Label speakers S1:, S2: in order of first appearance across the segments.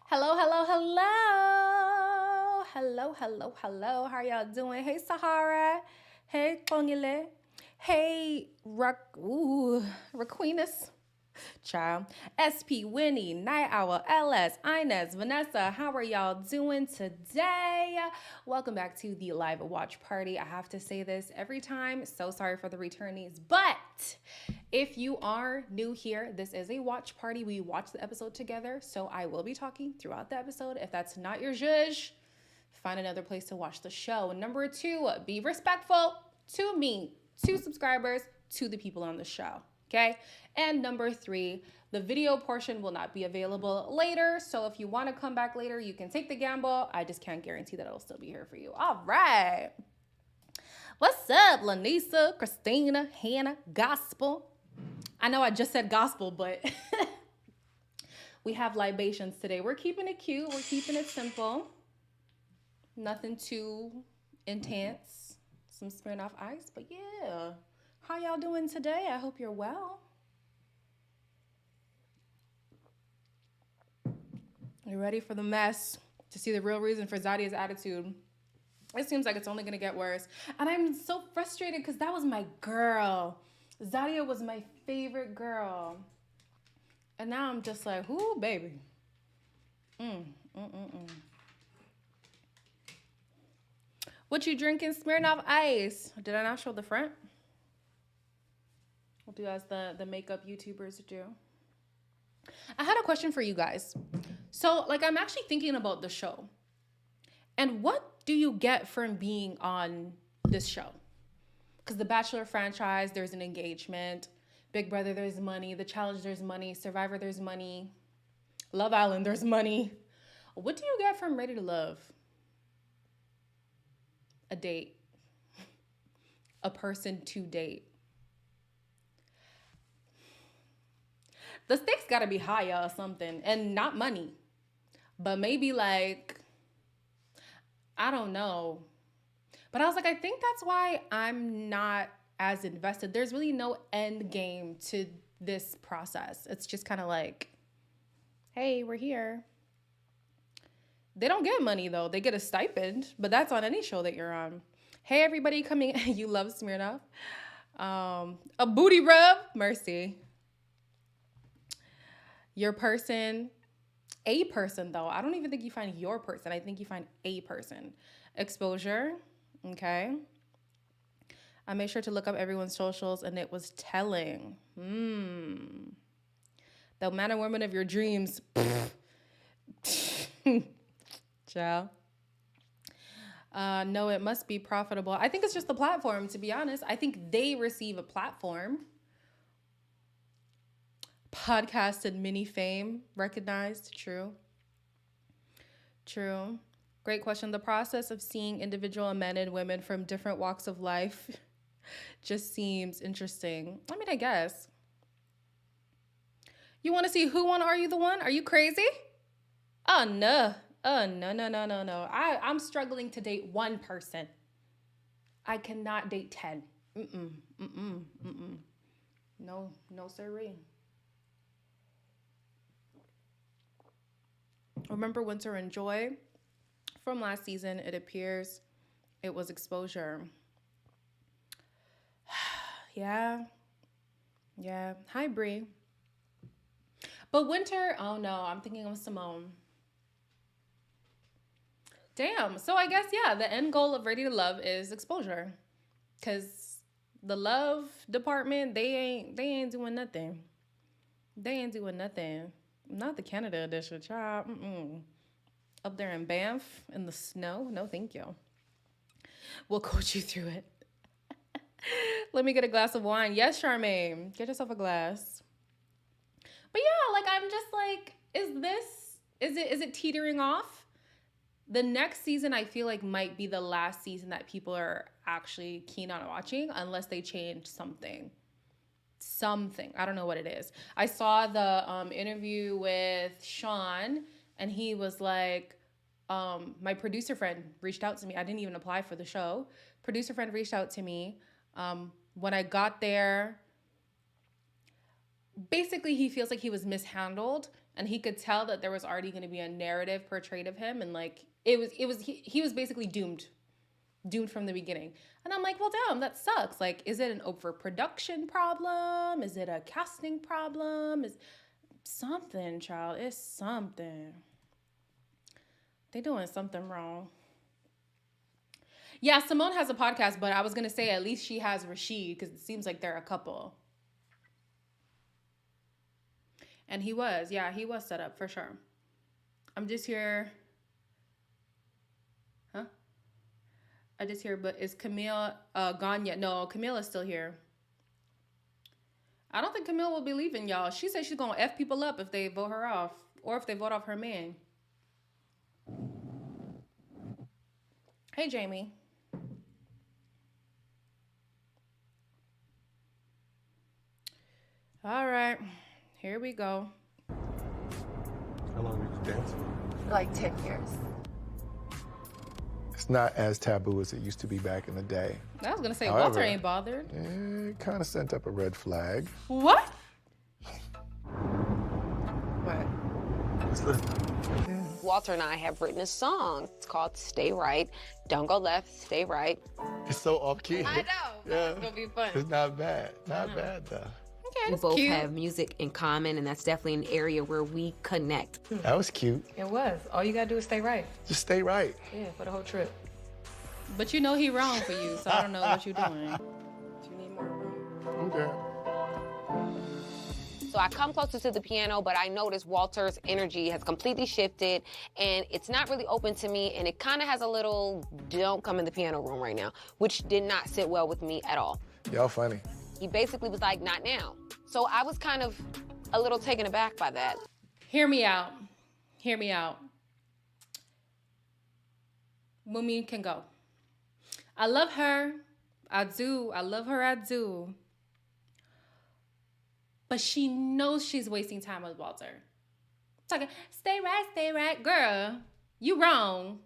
S1: Hello, hello, hello. Hello, hello, hello. How are y'all doing? Hey, Sahara. Hey, Tongile. Hey, Raquenis. Child. SP, Winnie, Night Owl, LS, Inez, Vanessa. How are y'all doing today? Welcome back to the live watch party. I have to say this every time. So sorry for the returnees. But if you are new here, this is a watch party. We watch the episode together. So I will be talking throughout the episode. If that's not your zhuzh, find another place to watch the show. Number 2, be respectful to me, to subscribers, to the people on the show. Okay. And number 3, the video portion will not be available later. So if you want to come back later, you can take the gamble. I just can't guarantee that it'll still be here for you. All right. What's up, Lanisa, Christina, Hannah, Gospel? I know I just said gospel, but we have libations today. We're keeping it cute. We're keeping it simple. Nothing too intense. Some Smirnoff Ice, but yeah. How y'all doing today? I hope you're well. You ready for the mess? To see the real reason for Zaria's attitude. It seems like it's only going to get worse. And I'm so frustrated because that was my girl. Zaria was my favorite girl. And now I'm just like, ooh, baby. What you drinking? Smirnoff Ice. Did I not show the front? We'll do as the makeup YouTubers do. I had a question for you guys. So, I'm actually thinking about the show. And what do you get from being on this show? Because the Bachelor franchise, there's an engagement. Big Brother, there's money. The Challenge, there's money. Survivor, there's money. Love Island, there's money. What do you get from Ready to Love? A date. A person to date. The stakes got to be higher or something. And not money. But maybe I don't know. But I was like, I think that's why I'm not as invested. There's really no end game to this process. It's just kind of like, hey, we're here. They don't get money, though. They get a stipend. But that's on any show that you're on. Hey, everybody coming. You love Smirnoff. A booty rub. Mercy. Your person. A person, though. I don't even think you find your person. I think you find a person. Exposure. Okay. I made sure to look up everyone's socials, and it was telling. The man and woman of your dreams. Ciao. No, it must be profitable. I think it's just the platform, to be honest. I think they receive a platform. Podcast and mini fame. Recognized. True. Great question. The process of seeing individual men and women from different walks of life just seems interesting. I mean, I guess. You want to see who on Are You the One? Are you crazy? Oh, no. No. I'm struggling to date one person. I cannot date 10. No, sirree. Remember Winter and Joy? From last season, it appears it was Exposure. Yeah. Hi, Bree. But Winter, oh no, I'm thinking of Simone. Damn. So I guess, yeah, the end goal of Ready to Love is Exposure. Because the love department, they ain't doing nothing. Not the Canada edition, child. Up there in Banff in the snow. No, thank you. We'll coach you through it. Let me get a glass of wine. Yes, Charmaine. Get yourself a glass. But yeah, I'm just like, is it teetering off? The next season, I feel like might be the last season that people are actually keen on watching unless they change something. I don't know what it is. I saw the interview with Sean, and he was like, my producer friend reached out to me. I didn't even apply for the show. Producer friend reached out to me. When I got there, basically he feels like he was mishandled and he could tell that there was already going to be a narrative portrayed of him, and like he was basically doomed from the beginning. And I'm like, well, damn, that sucks. Like, is it an overproduction problem? Is it a casting problem? Is something, child? It's something. They doing something wrong. Yeah, Simone has a podcast, but I was gonna say at least she has Rashid, because it seems like they're a couple. And he was set up for sure. I'm just here. Huh? I just hear, but is Camille gone yet? No, Camille is still here. I don't think Camille will be leaving, y'all. She said she's gonna F people up if they vote her off, or if they vote off her man. Hey, Jamie. All right, here we go.
S2: How long did you dance for?
S3: Like 10 years.
S2: It's not as taboo as it used to be back in the day.
S1: I was gonna say,
S2: However,
S1: Walter ain't bothered.
S2: It kind of sent up a red flag.
S1: What?
S3: What?
S4: Walter and I have written a song. It's called Stay Right. Don't go left, stay right.
S2: It's so off key.
S4: I know.
S2: Yeah.
S4: It's gonna be fun.
S2: It's not bad. Not bad though.
S1: Okay,
S4: We
S1: that's
S4: both
S1: cute.
S4: have music in common, and that's definitely an area where we connect.
S2: That was cute.
S3: It was. All you gotta do is stay right.
S2: Just stay right.
S3: Yeah, for the whole trip.
S1: But you know he wrong for you, so I don't know what you're doing.
S3: Do you need more room?
S2: Okay.
S4: So I come closer to the piano, but I notice Walter's energy has completely shifted, and it's not really open to me, and it kind of has a little don't come in the piano room right now, which did not sit well with me at all.
S2: Y'all funny.
S4: He basically was like, not now. So I was kind of a little taken aback by that.
S1: Hear me out. Hear me out. Mumi can go. I love her. I do. I love her. I do. But she knows she's wasting time with Walter. Talking, stay right, girl. You wrong.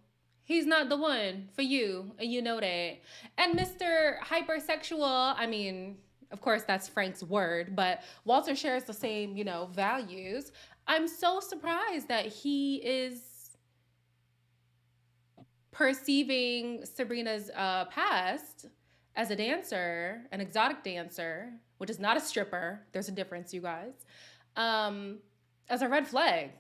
S1: He's not the one for you, and you know that. And Mr. Hypersexual, I mean, of course, that's Frank's word, but Walter shares the same, values. I'm so surprised that he is perceiving Sabrina's past as a dancer, an exotic dancer, which is not a stripper. There's a difference, you guys. As a red flag.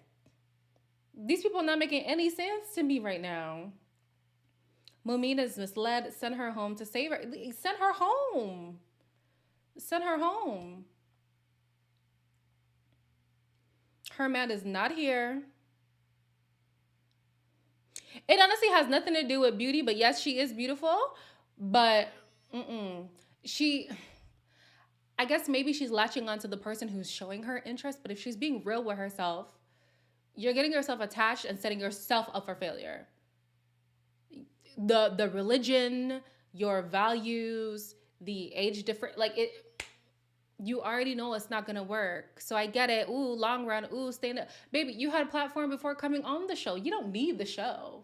S1: These people are not making any sense to me right now. Mumina's misled. Send her home to save her. Send her home. Send her home. Her man is not here. It honestly has nothing to do with beauty, but yes, she is beautiful. But I guess maybe she's latching onto the person who's showing her interest, but if she's being real with herself, you're getting yourself attached and setting yourself up for failure. The religion, your values, the age difference, you already know it's not gonna work. So I get it. Ooh, long run. Ooh, stand up. Baby, you had a platform before coming on the show. You don't need the show.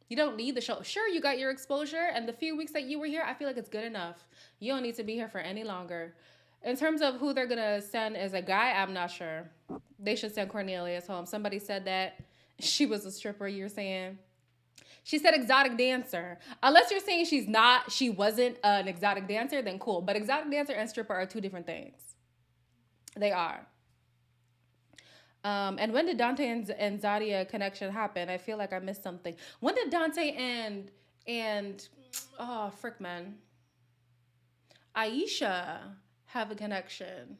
S1: You don't need the show. Sure, you got your exposure, and the few weeks that you were here, I feel like it's good enough. You don't need to be here for any longer. In terms of who they're gonna send as a guy, I'm not sure. They should send Cornelius home. Somebody said that she was a stripper, you're saying. She said exotic dancer. Unless you're saying she wasn't an exotic dancer, then cool. But exotic dancer and stripper are two different things. They are. And when did Dante and Zaria connection happen? I feel like I missed something. When did Dante and oh, frick, man. Aisha have a connection?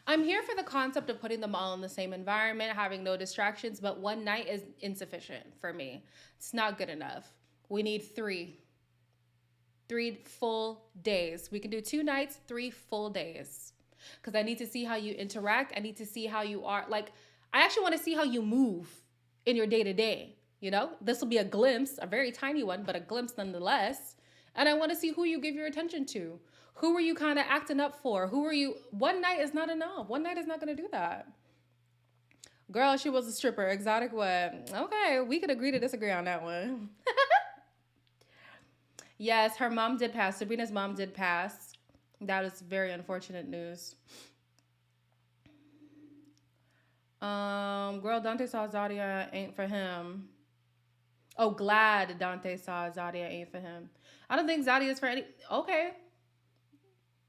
S1: I'm here for the concept of putting them all in the same environment, having no distractions, but one night is insufficient for me. It's not good enough. We need 3 full days. We can do 2 nights, 3 full days. Because I need to see how you interact. I need to see how you are. I actually want to see how you move in your day-to-day. This will be a glimpse, a very tiny one, but a glimpse nonetheless. And I want to see who you give your attention to. Who are you kind of acting up for? Who are you? One night is not enough. One night is not going to do that. Girl, she was a stripper. Exotic what? Okay, we could agree to disagree on that one. Yes, her mom did pass. Sabrina's mom did pass. That is very unfortunate news. Girl, Dante saw Zaria ain't for him. Oh, glad Dante saw Zaria ain't for him. I don't think Zaria is for any. Okay.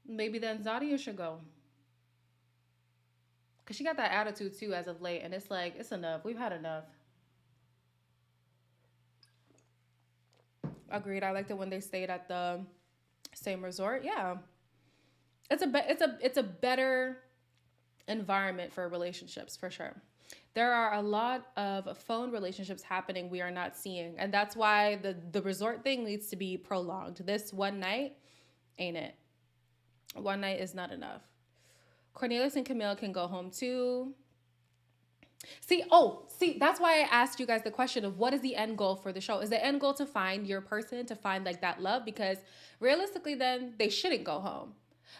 S1: Maybe then Zaria should go. Because she got that attitude too as of late. And it's like, it's enough. We've had enough. Agreed. I liked it when they stayed at the same resort. Yeah. It's a better environment for relationships for sure. There are a lot of phone relationships happening we are not seeing, and that's why the resort thing needs to be prolonged. This one night ain't it. One night is not enough. Cornelius and Camille can go home too. See, that's why I asked you guys the question of what is the end goal for the show? Is the end goal to find your person, to find like that love? Because realistically then they shouldn't go home.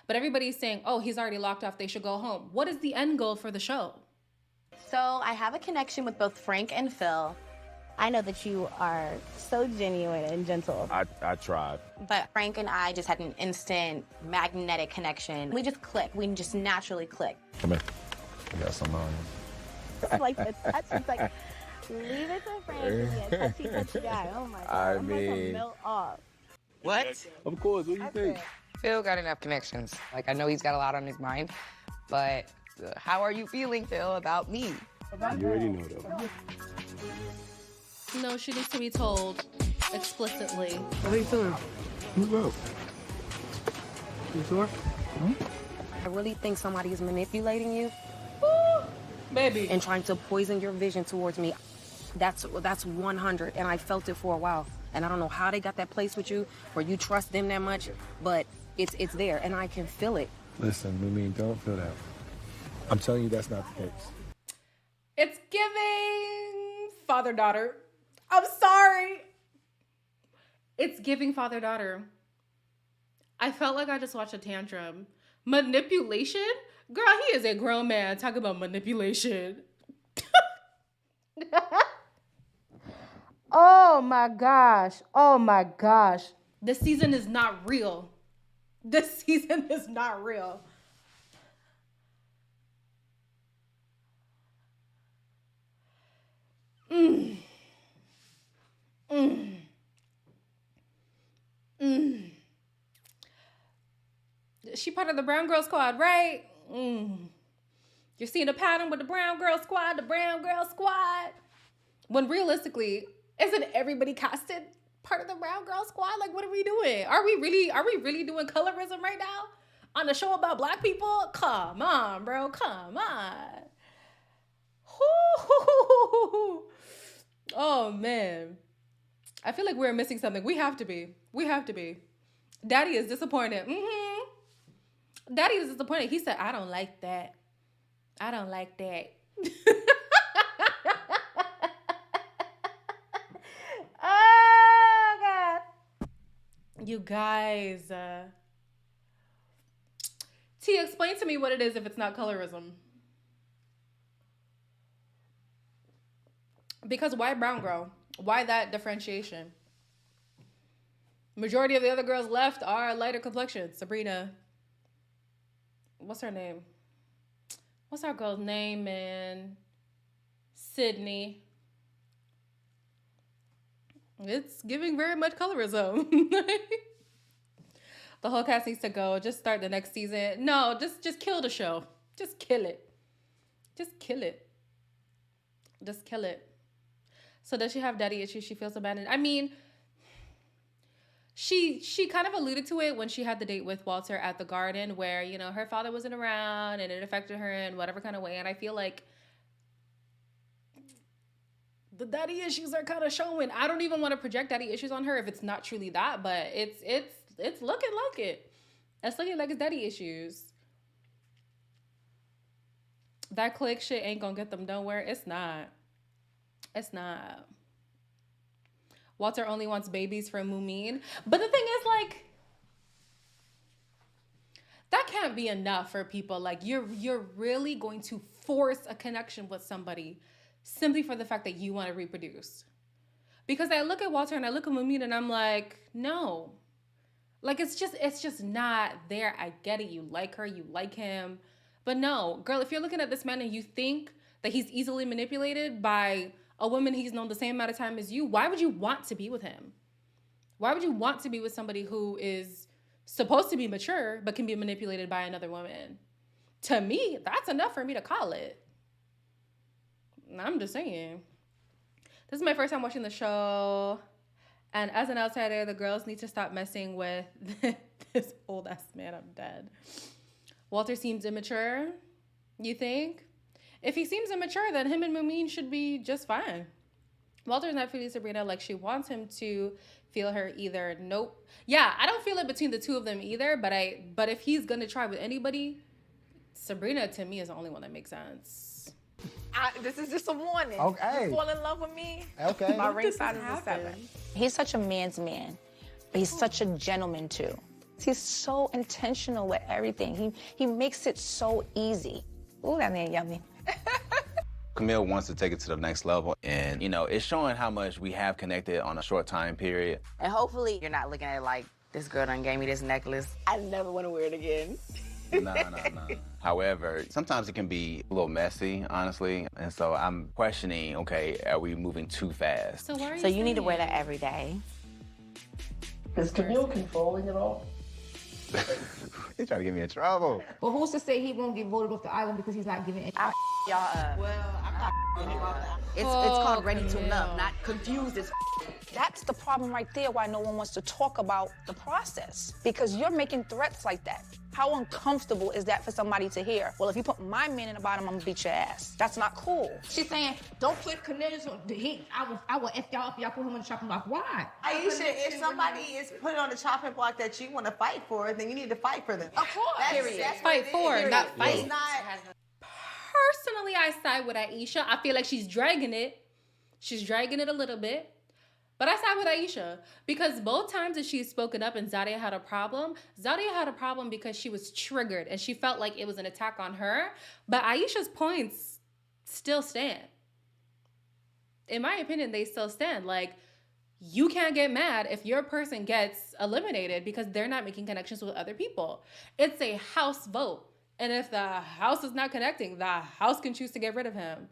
S1: But everybody's saying, oh, he's already locked off, they should go home. What is the end goal for the show?
S5: So I have a connection with both Frank and Phil. I know that you are so genuine and gentle.
S6: I tried.
S5: But Frank and I just had an instant magnetic connection. We just click. We just naturally click.
S6: Come here. I got some on.
S5: It's like the touch. It's like, leave it to Frank to be a touchy guy. Oh my God.
S6: I
S5: I'm like
S6: mean-
S5: a melt off.
S3: What?
S6: Of course, what do you think?
S3: Phil got enough connections. Like, I know he's got a lot on his mind, but how are you feeling, Phil, about me?
S6: You already know though.
S1: No, she needs to be told explicitly.
S2: How you feeling? Move up. You sure?
S3: I really think somebody is manipulating you
S1: Baby.
S3: and trying to poison your vision towards me. That's 100, and I felt it for a while. And I don't know how they got that place with you, where you trust them that much, but it's there, and I can feel it.
S2: Listen, Mimi, don't feel that. I'm telling you that's not the case.
S1: It's giving father-daughter. I'm sorry. It's giving father-daughter. I felt like I just watched a tantrum. Manipulation? Girl, he is a grown man talking about manipulation. Oh my gosh. Oh my gosh. This season is not real. This season is not real. She part of the Brown Girl Squad, right? You're seeing a pattern with the Brown Girl Squad, When realistically, isn't everybody casted part of the Brown Girl Squad? Like, what are we doing? Are we really doing colorism right now? On a show about black people? Come on, bro. Come on. Oh, man. I feel like we're missing something. We have to be. Daddy is disappointed. Daddy is disappointed. He said, I don't like that. Oh, God. You guys. T, explain to me what it is if it's not colorism. Because why brown girl? Why that differentiation? Majority of the other girls left are lighter complexion. Sabrina. What's her name? What's our girl's name, man? Sydney. It's giving very much colorism. The whole cast needs to go. Just start the next season. No, just kill the show. Just kill it. So does she have daddy issues? She feels abandoned. I mean, she kind of alluded to it when she had the date with Walter at the garden where, you know, her father wasn't around and it affected her in whatever kind of way. And I feel like the daddy issues are kind of showing. I don't even want to project daddy issues on her if it's not truly that, but it's looking like it. It's looking like it's daddy issues. That click shit ain't gonna get them nowhere. It's not. Walter only wants babies from Mumin. But the thing is, like, that can't be enough for people. Like, you're really going to force a connection with somebody simply for the fact that you want to reproduce. Because I look at Walter and I look at Mumin and I'm like, no. Like, it's just not there. I get it. You like her, you like him. But no, girl, if you're looking at this man and you think that he's easily manipulated by a woman he's known the same amount of time as you, why would you want to be with him? Why would you want to be with somebody who is supposed to be mature but can be manipulated by another woman? To me, that's enough for me to call it. I'm just saying. This is my first time watching the show. And as an outsider, the girls need to stop messing with this old-ass man. I'm dead. Walter seems immature, you think? If he seems immature, then him and Mumin should be just fine. Walter's not feeling Sabrina like she wants him to feel her either. Nope. Yeah, I don't feel it between the two of them either, but if he's gonna try with anybody, Sabrina to me is the only one that makes sense.
S7: This is just a warning.
S8: Okay.
S7: You fall in love with me.
S8: Okay.
S7: My ring side is a 7.
S9: He's such a man's man, but he's such a gentleman too. He's so intentional with everything. He makes it so easy. Ooh, that man yummy.
S10: Camille wants to take it to the next level, and, you know, it's showing how much we have connected on a short time period.
S7: And hopefully you're not looking at it like, this girl done gave me this necklace. I never want to wear it again.
S10: No. However, sometimes it can be a little messy, honestly, and so I'm questioning, okay, are we moving too fast?
S5: So you need to wear that every day.
S2: Is Camille controlling it all?
S10: He's trying to get me in trouble.
S11: But who's to say he won't get voted off the island because he's not giving it?
S7: Y'all up. Well, I'm not it's called ready to love, not confused as
S9: That's the problem right there, why no one wants to talk about the process. Because you're making threats like that. How uncomfortable is that for somebody to hear? Well, if you put my man in the bottom, I'm gonna beat your ass. That's not cool.
S11: She's saying, don't put Cornelius on the heat. I will F y'all if y'all put him on the chopping block. Why?
S7: Aisha, if somebody is put on the chopping block that you want to fight for, then you need to fight for them.
S11: Of course.
S7: That's
S1: Fight for, not fight.
S7: It's not.
S1: Personally, I side with Aisha. I feel like she's dragging it. She's dragging it a little bit. But I side with Aisha because both times that she's spoken up and Zaria had a problem because she was triggered and she felt like it was an attack on her. But Aisha's points still stand. In my opinion, they still stand. Like, you can't get mad if your person gets eliminated because they're not making connections with other people. It's a house vote. And if the house is not connecting, the house can choose to get rid of him.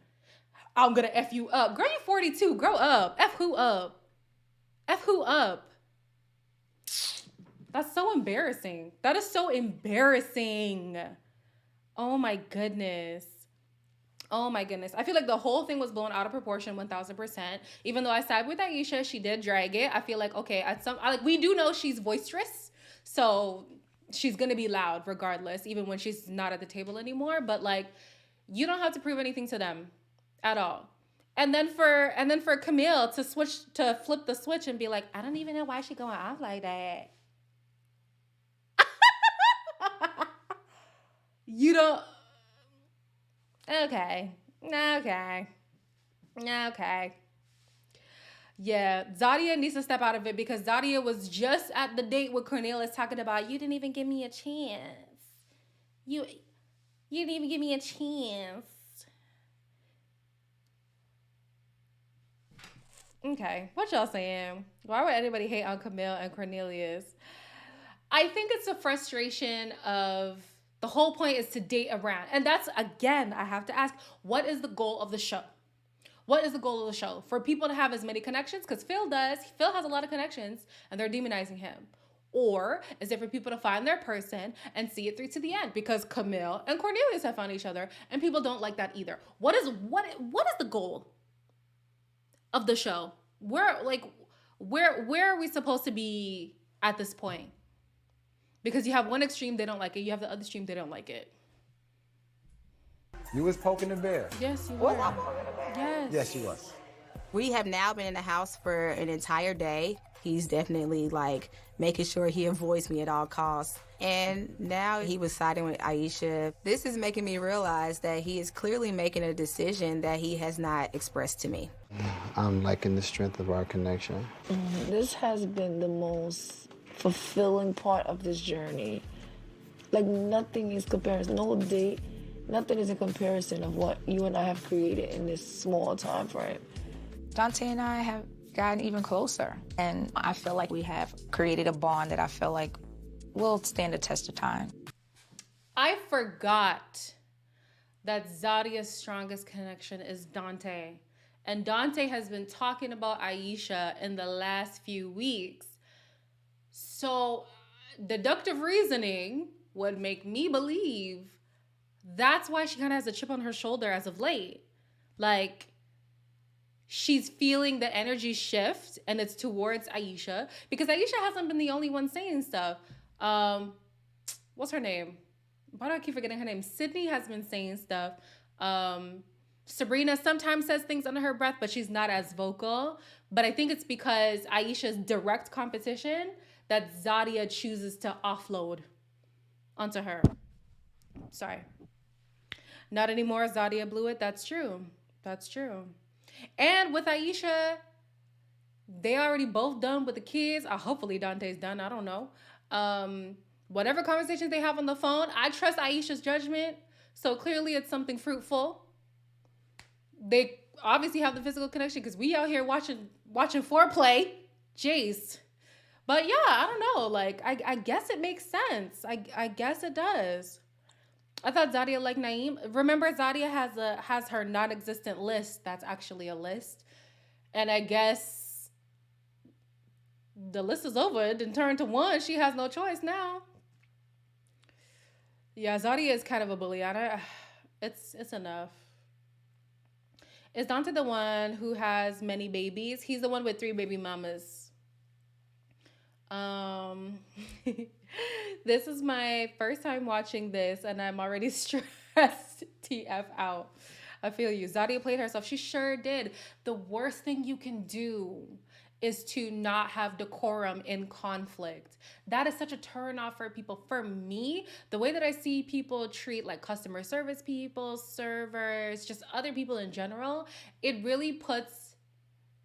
S1: I'm gonna F you up. Girl, you're 42. Grow up. F who up? F who up? That's so embarrassing. That is so embarrassing. Oh my goodness. Oh my goodness. I feel like the whole thing was blown out of proportion 1000%. Even though I side with Aisha, she did drag it. I feel like, okay, we do know she's boisterous. So she's gonna be loud regardless, even when she's not at the table anymore. But like, you don't have to prove anything to them at all. And then for Camille to flip the switch and be like, I don't even know why she going off like that. You don't. Okay. Yeah, Zaria needs to step out of it because Zaria was just at the date with Cornelius talking about, you didn't even give me a chance. You didn't even give me a chance. Okay, what y'all saying? Why would anybody hate on Camille and Cornelius? I think it's a frustration of the whole point is to date around. And that's, again, I have to ask, what is the goal of the show? What is the goal of the show? For people to have as many connections? Because Phil does. Phil has a lot of connections and they're demonizing him. Or is it for people to find their person and see it through to the end? Because Camille and Cornelius have found each other and people don't like that either. What is the goal of the show? Where are we supposed to be at this point? Because you have one extreme, they don't like it. You have the other extreme, they don't like it.
S8: You was poking the bear.
S1: Yes, you were. Yes.
S8: Yes, she was.
S5: We have now been in the house for an entire day. He's definitely like making sure he avoids me at all costs. And now he was siding with Aisha. This is making me realize that he is clearly making a decision that he has not expressed to me.
S6: I'm liking the strength of our connection.
S12: This has been the most fulfilling part of this journey. Like, nothing is comparison. No date, nothing is in comparison of what you and I have created in this small time frame.
S9: Dante and I have gotten even closer, and I feel like we have created a bond that I feel like will stand the test of time.
S1: I forgot that Zaria's strongest connection is Dante. And Dante has been talking about Aisha in the last few weeks. So deductive reasoning would make me believe that's why she kind of has a chip on her shoulder as of late. Like, she's feeling the energy shift and it's towards Aisha, because Aisha hasn't been the only one saying stuff. What's her name? Why do I keep forgetting her name? Sydney has been saying stuff. Sabrina sometimes says things under her breath, but she's not as vocal. But I think it's because Aisha's direct competition that Zaria chooses to offload onto her. Sorry. Not anymore. Zaria blew it. That's true. That's true. And with Aisha, they already both done with the kids. Hopefully Dante's done. I don't know. Whatever conversations they have on the phone, I trust Aisha's judgment. So clearly it's something fruitful. They obviously have the physical connection because we out here watching foreplay. Jeez. But yeah, I don't know. Like, I guess it makes sense. I guess it does. I thought Zaria liked Naeem. Remember, Zaria has her non-existent list. That's actually a list. And I guess the list is over. It didn't turn to one. She has no choice now. Yeah, Zaria is kind of a bully. It's enough. Is Dante the one who has many babies? He's the one with 3 baby mamas. This is my first time watching this, and I'm already stressed TF out. I feel you. Zaria played herself. She sure did. The worst thing you can do is to not have decorum in conflict. That is such a turn off for people. For me, the way that I see people treat like customer service people, servers, just other people in general, it really puts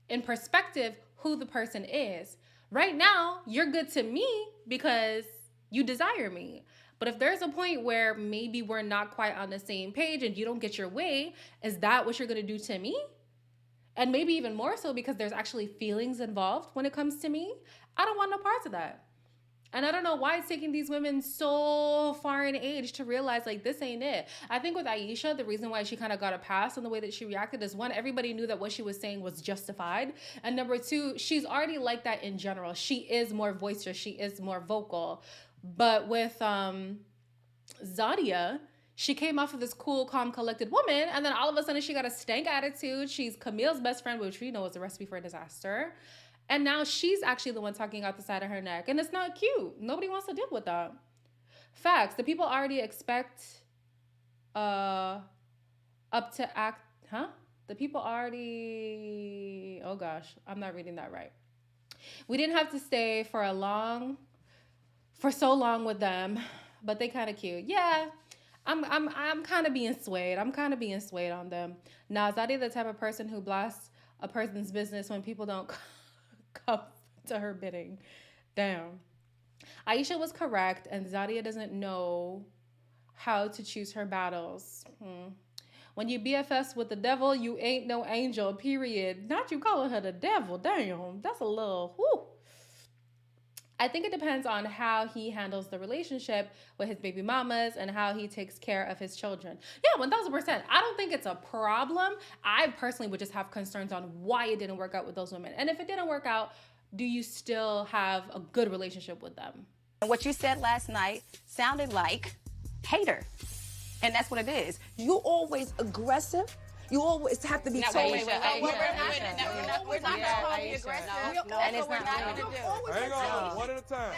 S1: in perspective who the person is. Right now, you're good to me because you desire me. But if there's a point where maybe we're not quite on the same page and you don't get your way, is that what you're gonna do to me? And maybe even more so because there's actually feelings involved when it comes to me. I don't want no parts of that. And I don't know why it's taking these women so far in age to realize, like, this ain't it. I think with Aisha, the reason why she kind of got a pass on the way that she reacted is, one, everybody knew that what she was saying was justified. And number two, she's already like that in general. She is more boisterous. She is more vocal. But with Zaria, she came off of this cool, calm, collected woman, and then all of a sudden she got a stank attitude. She's Camille's best friend, which we know is a recipe for a disaster. And now she's actually the one talking out the side of her neck. And it's not cute. Nobody wants to deal with that. Facts. The people already expect up to act, huh? The people already, oh gosh, I'm not reading that right. We didn't have to stay for so long with them, but they kind of cute. Yeah. I'm kind of being swayed. I'm kind of being swayed on them. Now, Zaria the type of person who blasts a person's business when people don't come to her bidding. Damn. Aisha was correct, and Zaria doesn't know how to choose her battles. When you BFS with the devil, you ain't no angel, period. Not you calling her the devil. Damn. That's a little, whew. I think it depends on how he handles the relationship with his baby mamas and how he takes care of his children. Yeah, 1000%. I don't think it's a problem. I personally would just have concerns on why it didn't work out with those women. And if it didn't work out, do you still have a good relationship with them?
S7: What you said last night sounded like hater. And that's what it is. You always aggressive. You always have to be told.
S4: We're not going
S7: to be aggressive. And it's not going to do.
S2: Hang on, one at a time.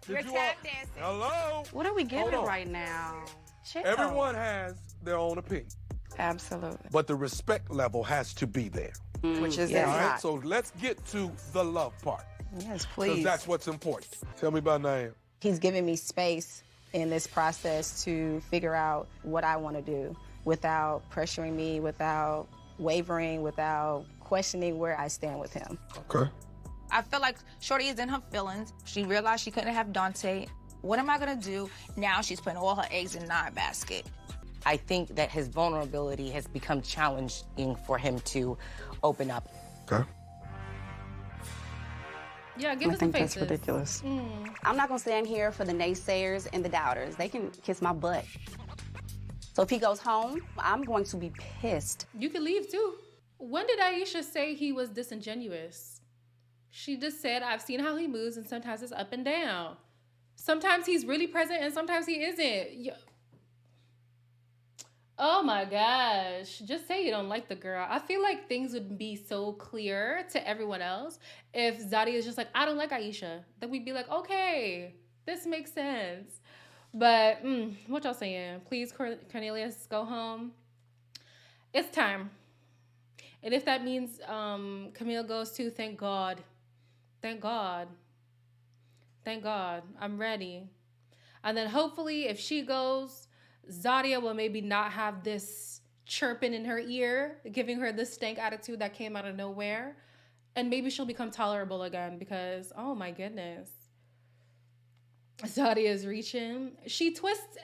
S7: We're tap dancing.
S2: Hello?
S8: What are we giving right now? Chill.
S2: Everyone has their own opinion.
S8: Absolutely.
S2: But the respect level has to be there.
S8: Which is
S2: all right, so let's get to the love part.
S8: Yes, please.
S2: Because that's what's important. Tell me about Naeem.
S5: He's giving me space in this process to figure out what I want to do without pressuring me, without wavering, without questioning where I stand with him.
S2: Okay.
S9: I feel like Shorty is in her feelings. She realized she couldn't have Dante. What am I gonna do? Now she's putting all her eggs in my basket.
S13: I think that his vulnerability has become challenging for him to open up.
S2: Okay.
S1: Yeah, give us some faces.
S8: That's ridiculous.
S14: I'm not gonna stand here for the naysayers and the doubters. They can kiss my butt.
S7: So if he goes home, I'm going to be pissed.
S1: You can leave too. When did Aisha say he was disingenuous? She just said, I've seen how he moves and sometimes it's up and down. Sometimes he's really present and sometimes he isn't. Oh my gosh. Just say you don't like the girl. I feel like things would be so clear to everyone else if Zaria is just like, I don't like Aisha. Then we'd be like, okay, this makes sense. But what y'all saying? Please, Cornelius, go home. It's time. And if that means Camille goes too, thank God. Thank God. Thank God. I'm ready. And then hopefully if she goes, Zaria will maybe not have this chirping in her ear, giving her this stank attitude that came out of nowhere. And maybe she'll become tolerable again because, oh my goodness. Zaria is reaching. She twists.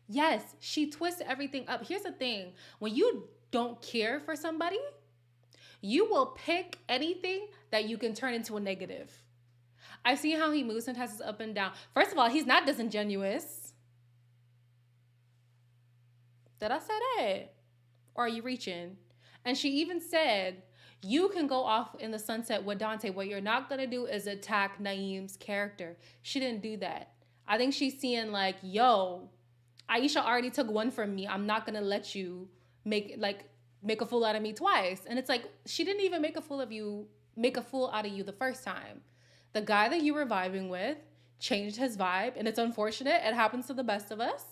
S1: Yes, she twists everything up. Here's the thing. When you don't care for somebody, you will pick anything that you can turn into a negative. I've seen how he moves and has his up and down. First of all, he's not disingenuous. Did I say that? Or are you reaching? And she even said, you can go off in the sunset with Dante. What you're not going to do is attack Naeem's character. She didn't do that. I think she's seeing like, yo, Aisha already took one from me. I'm not going to let you make a fool out of me twice. And it's like, she didn't even make a fool out of you the first time. The guy that you were vibing with changed his vibe, and it's unfortunate. It happens to the best of us.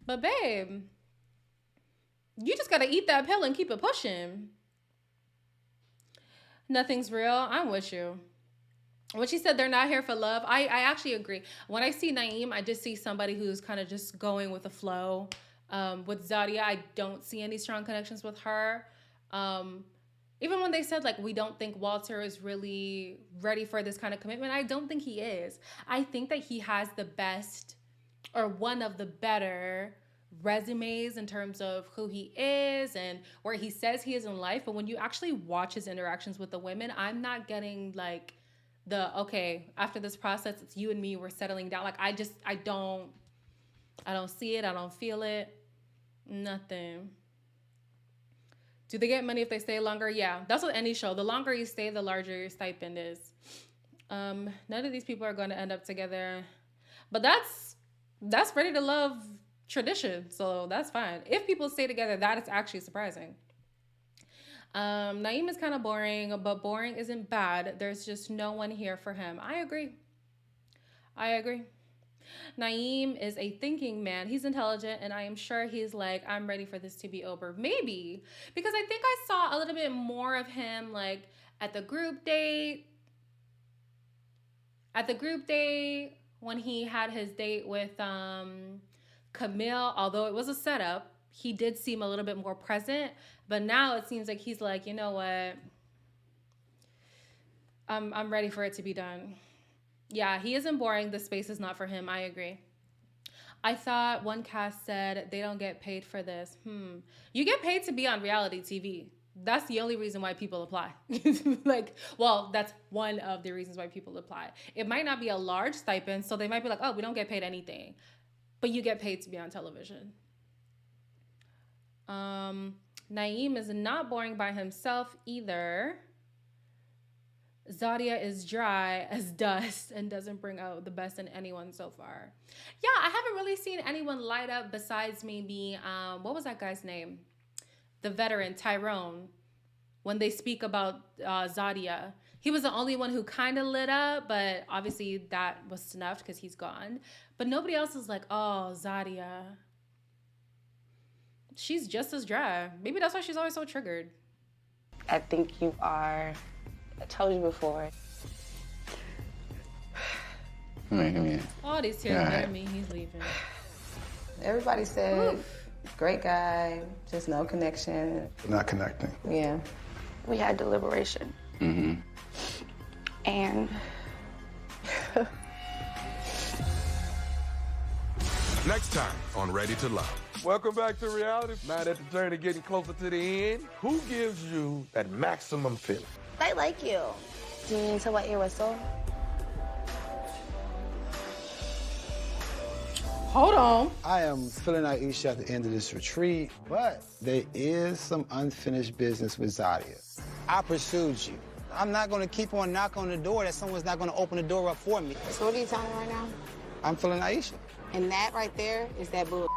S1: But babe, you just got to eat that pill and keep it pushing. Nothing's real. I'm with you. When she said they're not here for love, I actually agree. When I see Naeem, I just see somebody who's kind of just going with the flow. With Zaria, I don't see any strong connections with her. Even when they said, like, we don't think Walter is really ready for this kind of commitment, I don't think he is. I think that he has the best or one of the better resumes in terms of who he is and where he says he is in life. But when you actually watch his interactions with the women, I'm not getting like okay, after this process, it's you and me, we're settling down. Like, I don't see it. I don't feel it. Nothing. Do they get money if they stay longer? Yeah, that's what any show. The longer you stay, the larger your stipend is. None of these people are going to end up together. But that's Ready to Love tradition, so that's fine. If people stay together, that is actually surprising. Naeem is kind of boring, but boring isn't bad. There's just no one here for him. I agree. Naeem is a thinking man. He's intelligent, and I am sure he's like, I'm ready for this to be over. Maybe. Because I think I saw a little bit more of him, like, at the group date. When he had his date with Camille, although it was a setup, he did seem a little bit more present. But now it seems like he's like, you know what? I'm ready for it to be done. Yeah, he isn't boring. The space is not for him. I agree. I thought one cast said they don't get paid for this. You get paid to be on reality TV. That's the only reason why people apply. That's one of the reasons why people apply. It might not be a large stipend, so they might be like, oh, we don't get paid anything. But you get paid to be on television. Naeem is not boring by himself either. Zaria is dry as dust and doesn't bring out the best in anyone so far. Yeah, I haven't really seen anyone light up besides maybe, what was that guy's name? The veteran, Tyrone. When they speak about Zaria. He was the only one who kind of lit up, but obviously that was snuffed because he's gone. But nobody else is like, oh, Zaria. She's just as dry. Maybe that's why she's always so triggered.
S8: I think you are... I told you before.
S10: Come here.
S1: All these tears matter me. He's leaving.
S5: Everybody said, great guy, just no connection.
S2: Not connecting.
S5: Yeah.
S8: We had deliberation.
S10: Mm-hmm.
S8: And...
S14: Next time on Ready to Love.
S2: Welcome back to reality. Now that the journey getting closer to the end, who gives you that maximum feeling?
S8: I like you. Do you mean to wet your whistle?
S1: Hold on.
S6: I am feeling Aisha at the end of this retreat, but there is some unfinished business with Zaria. I pursued you. I'm not going to keep on knocking on the door that someone's not going to open the door up for me.
S5: So what are you telling me right now?
S6: I'm feeling Aisha.
S5: And that right there is that bull.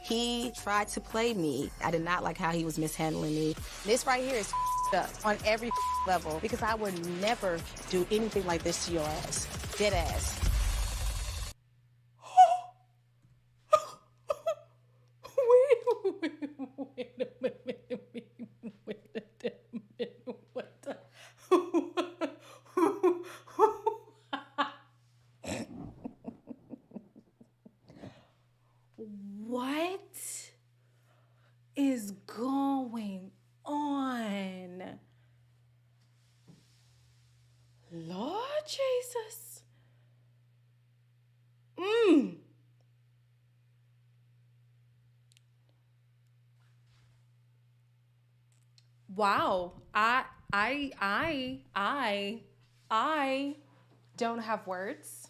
S5: He tried to play me. I did not like how he was mishandling me. This right here is up on every level because I would never do anything like this to your ass. Dead ass.
S1: Wait a minute. What the? What is going on? Lord Jesus. Wow. I don't have words.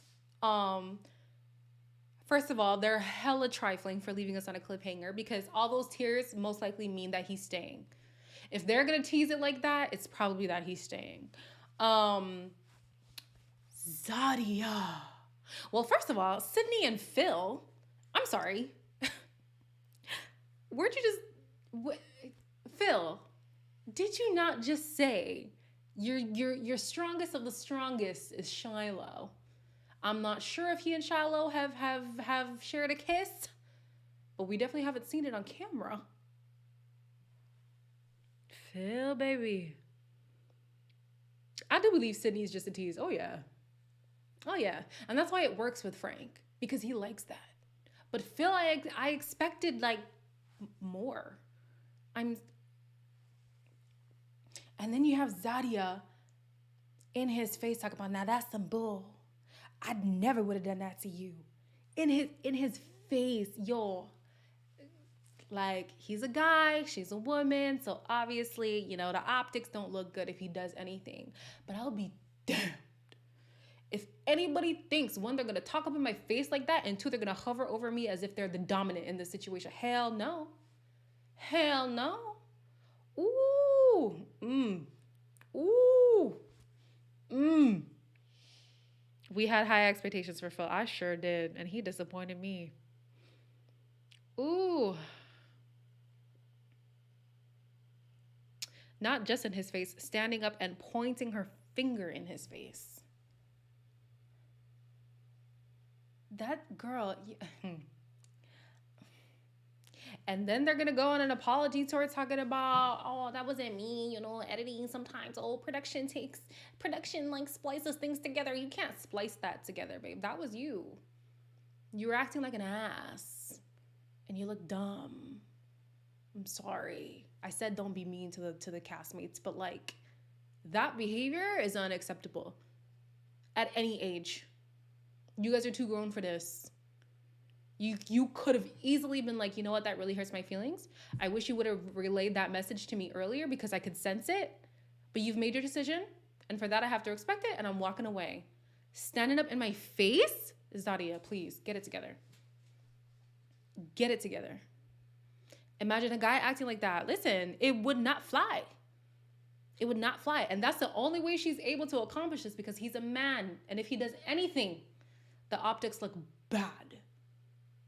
S1: First of all, they're hella trifling for leaving us on a cliffhanger because all those tears most likely mean that he's staying. If they're gonna tease it like that, it's probably that he's staying. Zaria. Well, first of all, Sydney and Phil, I'm sorry. Where'd you just... Phil, did you not just say your strongest of the strongest is Shiloh? I'm not sure if he and Shiloh have shared a kiss, but we definitely haven't seen it on camera. Phil, baby. I do believe Sydney's just a tease. Oh, yeah. Oh, yeah. And that's why it works with Frank, because he likes that. But Phil, I expected, like, more. And then you have Zaria in his face talking about, now that's some bull. I never would have done that to you. In his face, yo. Like, he's a guy, she's a woman, so obviously, you know, the optics don't look good if he does anything. But I'll be damned if anybody thinks, one, they're gonna talk up in my face like that, and two, they're gonna hover over me as if they're the dominant in this situation. Hell no. Hell no. Ooh. Ooh. We had high expectations for Phil. I sure did, and he disappointed me. Ooh. Not just in his face, standing up and pointing her finger in his face. That girl. And then they're going to go on an apology tour talking about, oh, that wasn't me, you know, editing sometimes. Oh, production like splices things together. You can't splice that together, babe. That was you. You were acting like an ass. And you look dumb. I'm sorry. I said don't be mean to the castmates, but like that behavior is unacceptable at any age. You guys are too grown for this. You could have easily been like, you know what, that really hurts my feelings. I wish you would have relayed that message to me earlier because I could sense it. But you've made your decision, and for that I have to respect it, and I'm walking away. Standing up in my face? Zaria, please, get it together. Get it together. Imagine a guy acting like that. Listen, it would not fly. It would not fly. And that's the only way she's able to accomplish this because he's a man. And if he does anything, the optics look bad.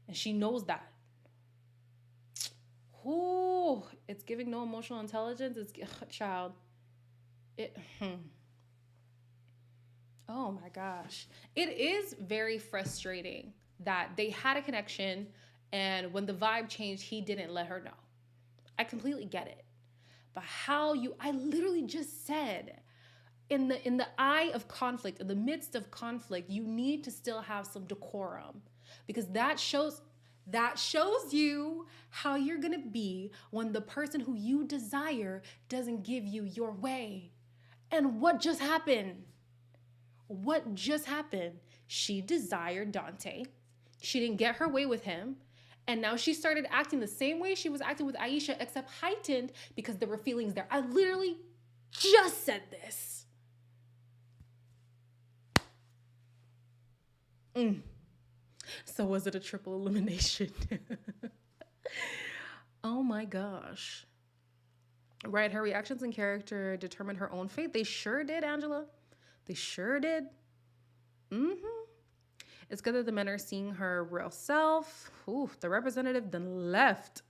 S1: And she knows that. Ooh, it's giving no emotional intelligence. It's child. Oh my gosh. It is very frustrating that they had a connection and when the vibe changed, he didn't let her know. I completely get it. But I literally just said, in the eye of conflict, in the midst of conflict, you need to still have some decorum. Because that shows you how you're gonna be when the person who you desire doesn't give you your way. And what just happened? What just happened? She desired Dante. She didn't get her way with him. And now she started acting the same way she was acting with Aisha, except heightened because there were feelings there. I literally just said this. So was it a triple elimination? Oh my gosh. Right, her reactions and character determined her own fate. They sure did, Angela. They sure did. It's good that the men are seeing her real self. Ooh, the representative then left.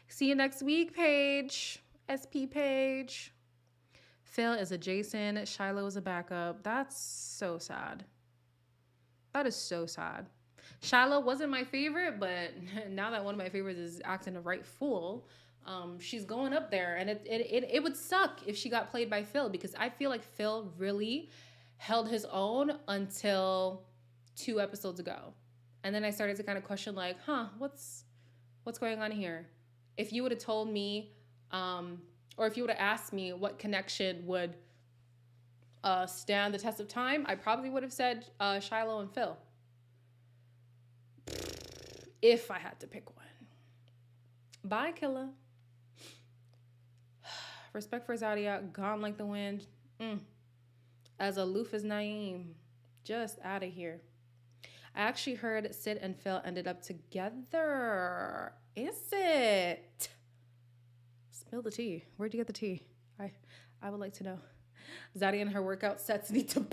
S1: See you next week, Paige. SP Paige. Phil is a Jason. Shiloh is a backup. That's so sad. That is so sad. Shiloh wasn't my favorite, but now that one of my favorites is acting a right fool, she's going up there. And it would suck if she got played by Phil, because I feel like Phil really held his own until 2 episodes ago. And then I started to kind of question, like, what's going on here? If you would have told me, or if you would have asked me what connection would stand the test of time, I probably would have said Shiloh and Phil. If I had to pick one. Bye, Killa. Respect for Zaria, gone like the wind. As aloof as Naeem. Just out of here. I actually heard Sid and Phil ended up together. Is it? Spill the tea. Where'd you get the tea? I would like to know. Zaria and her workout sets need to...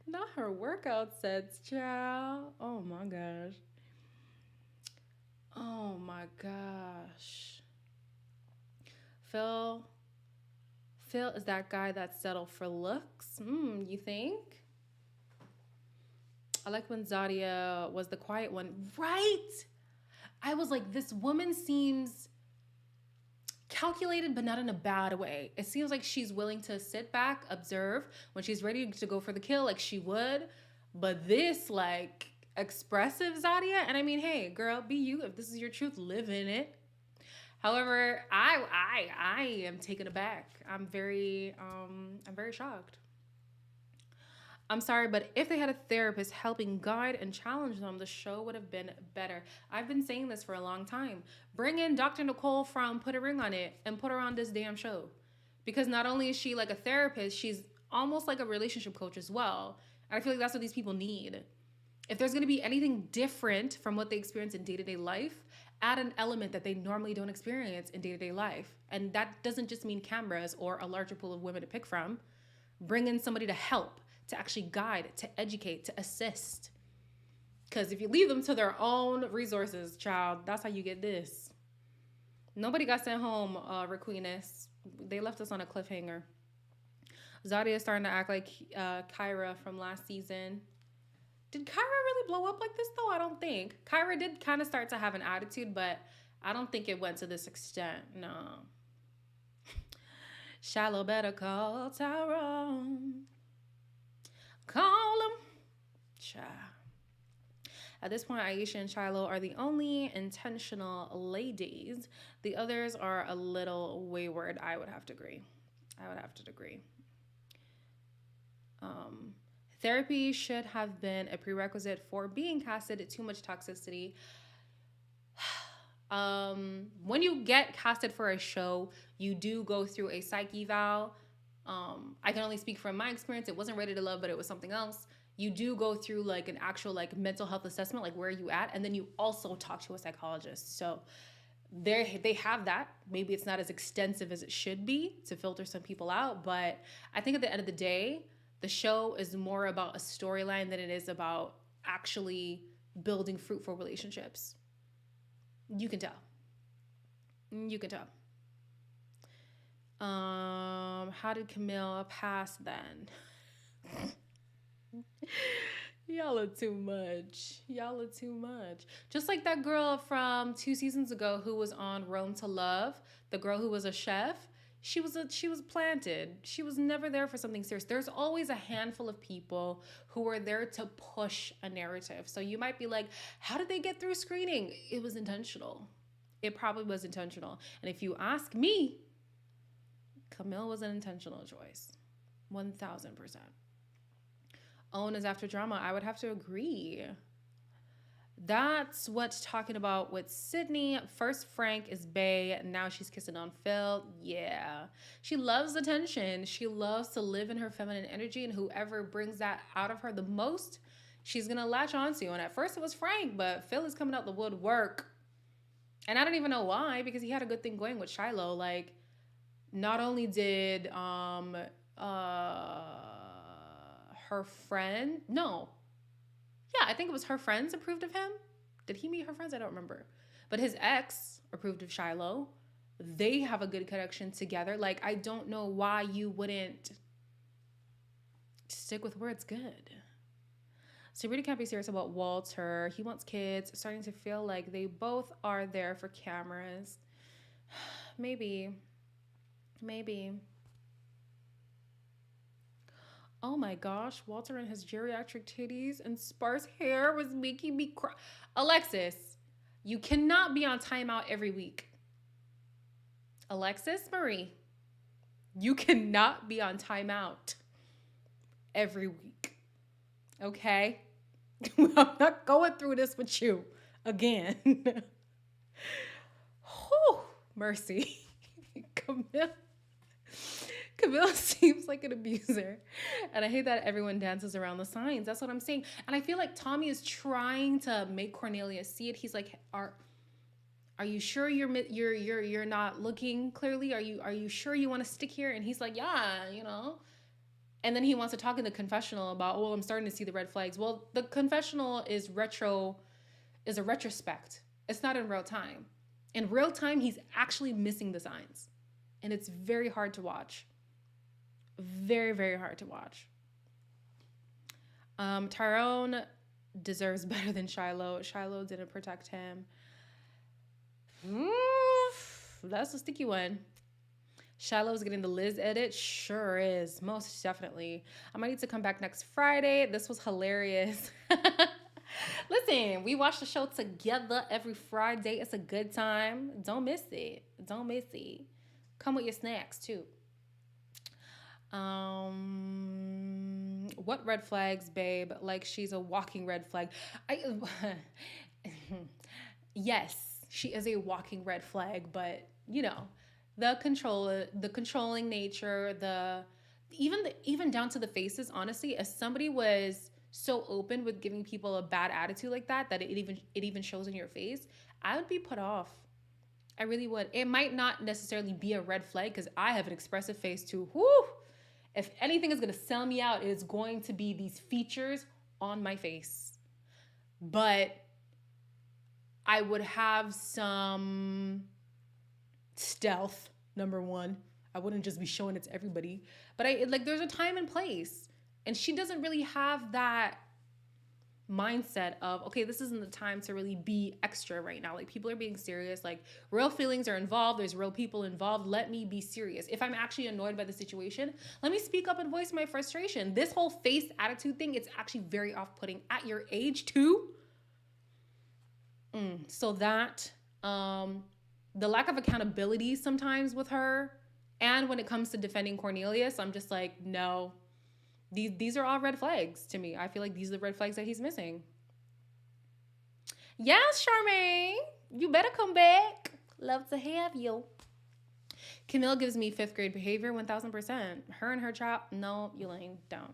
S1: Not her workout sets, child. Oh my gosh. Oh my gosh. Phil is that guy that settled for looks. You think? I like when Zaria was the quiet one. Right? I was like, this woman seems calculated, but not in a bad way. It seems like she's willing to sit back, observe when she's ready to go for the kill, like she would. But this, like, expressive Zaria, and I mean, hey, girl, be you. If this is your truth, live in it. However, I am taken aback. I'm very shocked. I'm sorry, but if they had a therapist helping guide and challenge them, the show would have been better. I've been saying this for a long time. Bring in Dr. Nicole from Put a Ring on It and put her on this damn show. Because not only is she like a therapist, she's almost like a relationship coach as well. And I feel like that's what these people need. If there's going to be anything different from what they experience in day-to-day life, add an element that they normally don't experience in day-to-day life. And that doesn't just mean cameras or a larger pool of women to pick from. Bring in somebody to help, to actually guide, to educate, to assist. Because if you leave them to their own resources, child, that's how you get this. Nobody got sent home, Raquenis. They left us on a cliffhanger. Zaria is starting to act like Kyra from last season. Did Kyra really blow up like this, though? I don't think. Kyra did kind of start to have an attitude, but I don't think it went to this extent. No. Shallow better call Tyrone. Call him. Child. At this point, Aisha and Shiloh are the only intentional ladies. The others are a little wayward. I would have to agree. Therapy should have been a prerequisite for being casted. Too much toxicity. When you get casted for a show, you do go through a psych eval. I can only speak from my experience. It wasn't Ready to Love, but it was something else. You do go through like an actual like mental health assessment, like where are you at? And then you also talk to a psychologist. So they have that. Maybe it's not as extensive as it should be to filter some people out. But I think at the end of the day, the show is more about a storyline than it is about actually building fruitful relationships. You can tell. How did Camille pass then? Y'all are too much. Just like that girl from 2 seasons ago who was on Rome to Love, the girl who was a chef. She was planted. She was never there for something serious. There's always a handful of people who are there to push a narrative. So you might be like, how did they get through screening? It was intentional. It probably was intentional. And if you ask me, Camille was an intentional choice. 1000%. Own is after drama. I would have to agree. That's what's talking about with Sydney. First Frank is bae. Now she's kissing on Phil. Yeah. She loves attention. She loves to live in her feminine energy, and whoever brings that out of her the most, she's going to latch onto. And at first it was Frank, but Phil is coming out the woodwork. And I don't even know why, because he had a good thing going with Shiloh. Like, not only did her friend, no. Yeah, I think it was her friends approved of him. Did he meet her friends? I don't remember. But his ex approved of Shiloh. They have a good connection together. Like, I don't know why you wouldn't stick with where it's good. Sabrina can't be serious about Walter. He wants kids. Starting to feel like they both are there for cameras. Maybe. Oh my gosh, Walter and his geriatric titties and sparse hair was making me cry. Alexis, you cannot be on timeout every week. Alexis Marie, you cannot be on timeout every week. Okay? I'm not going through this with you again. Whew, mercy. Camille seems like an abuser. And I hate that everyone dances around the signs. That's what I'm saying. And I feel like Tommy is trying to make Cornelia see it. He's like, are you sure you're not looking clearly? Are you sure you want to stick here? And he's like, yeah, you know. And then he wants to talk in the confessional about, well, I'm starting to see the red flags. Well, the confessional is a retrospect. It's not in real time. In real time, he's actually missing the signs. And it's very hard to watch. Very, very hard to watch. Tyrone deserves better than Shiloh. Shiloh didn't protect him. That's a sticky one. Shiloh's getting the Liz edit. Sure is. Most definitely. I might need to come back next Friday. This was hilarious. Listen, we watch the show together every Friday. It's a good time. Don't miss it. Don't miss it. Come with your snacks, too. What red flags, babe? Like she's a walking red flag. Yes, she is a walking red flag, but you know, the controlling nature, even down to the faces. Honestly, if somebody was so open with giving people a bad attitude like that it even shows in your face, I would be put off. I really would. It might not necessarily be a red flag because I have an expressive face too. Whew. If anything is going to sell me out, it's going to be these features on my face. But I would have some stealth, number one. I wouldn't just be showing it to everybody. But there's a time and place. And she doesn't really have that mindset of, okay, this isn't the time to really be extra right now. Like, people are being serious. Like, real feelings are involved. There's real people involved. Let me be serious. If I'm actually annoyed by the situation, let me speak up and voice my frustration. This whole face attitude thing, it's actually very off-putting at your age too. So that, the lack of accountability sometimes with her, and when it comes to defending Cornelius, I'm just like, no. These are all red flags to me. I feel like these are the red flags that he's missing. Yes, Charmaine. You better come back. Love to have you. Camille gives me 5th grade behavior, 1000%. Her and her child, no, you laying down.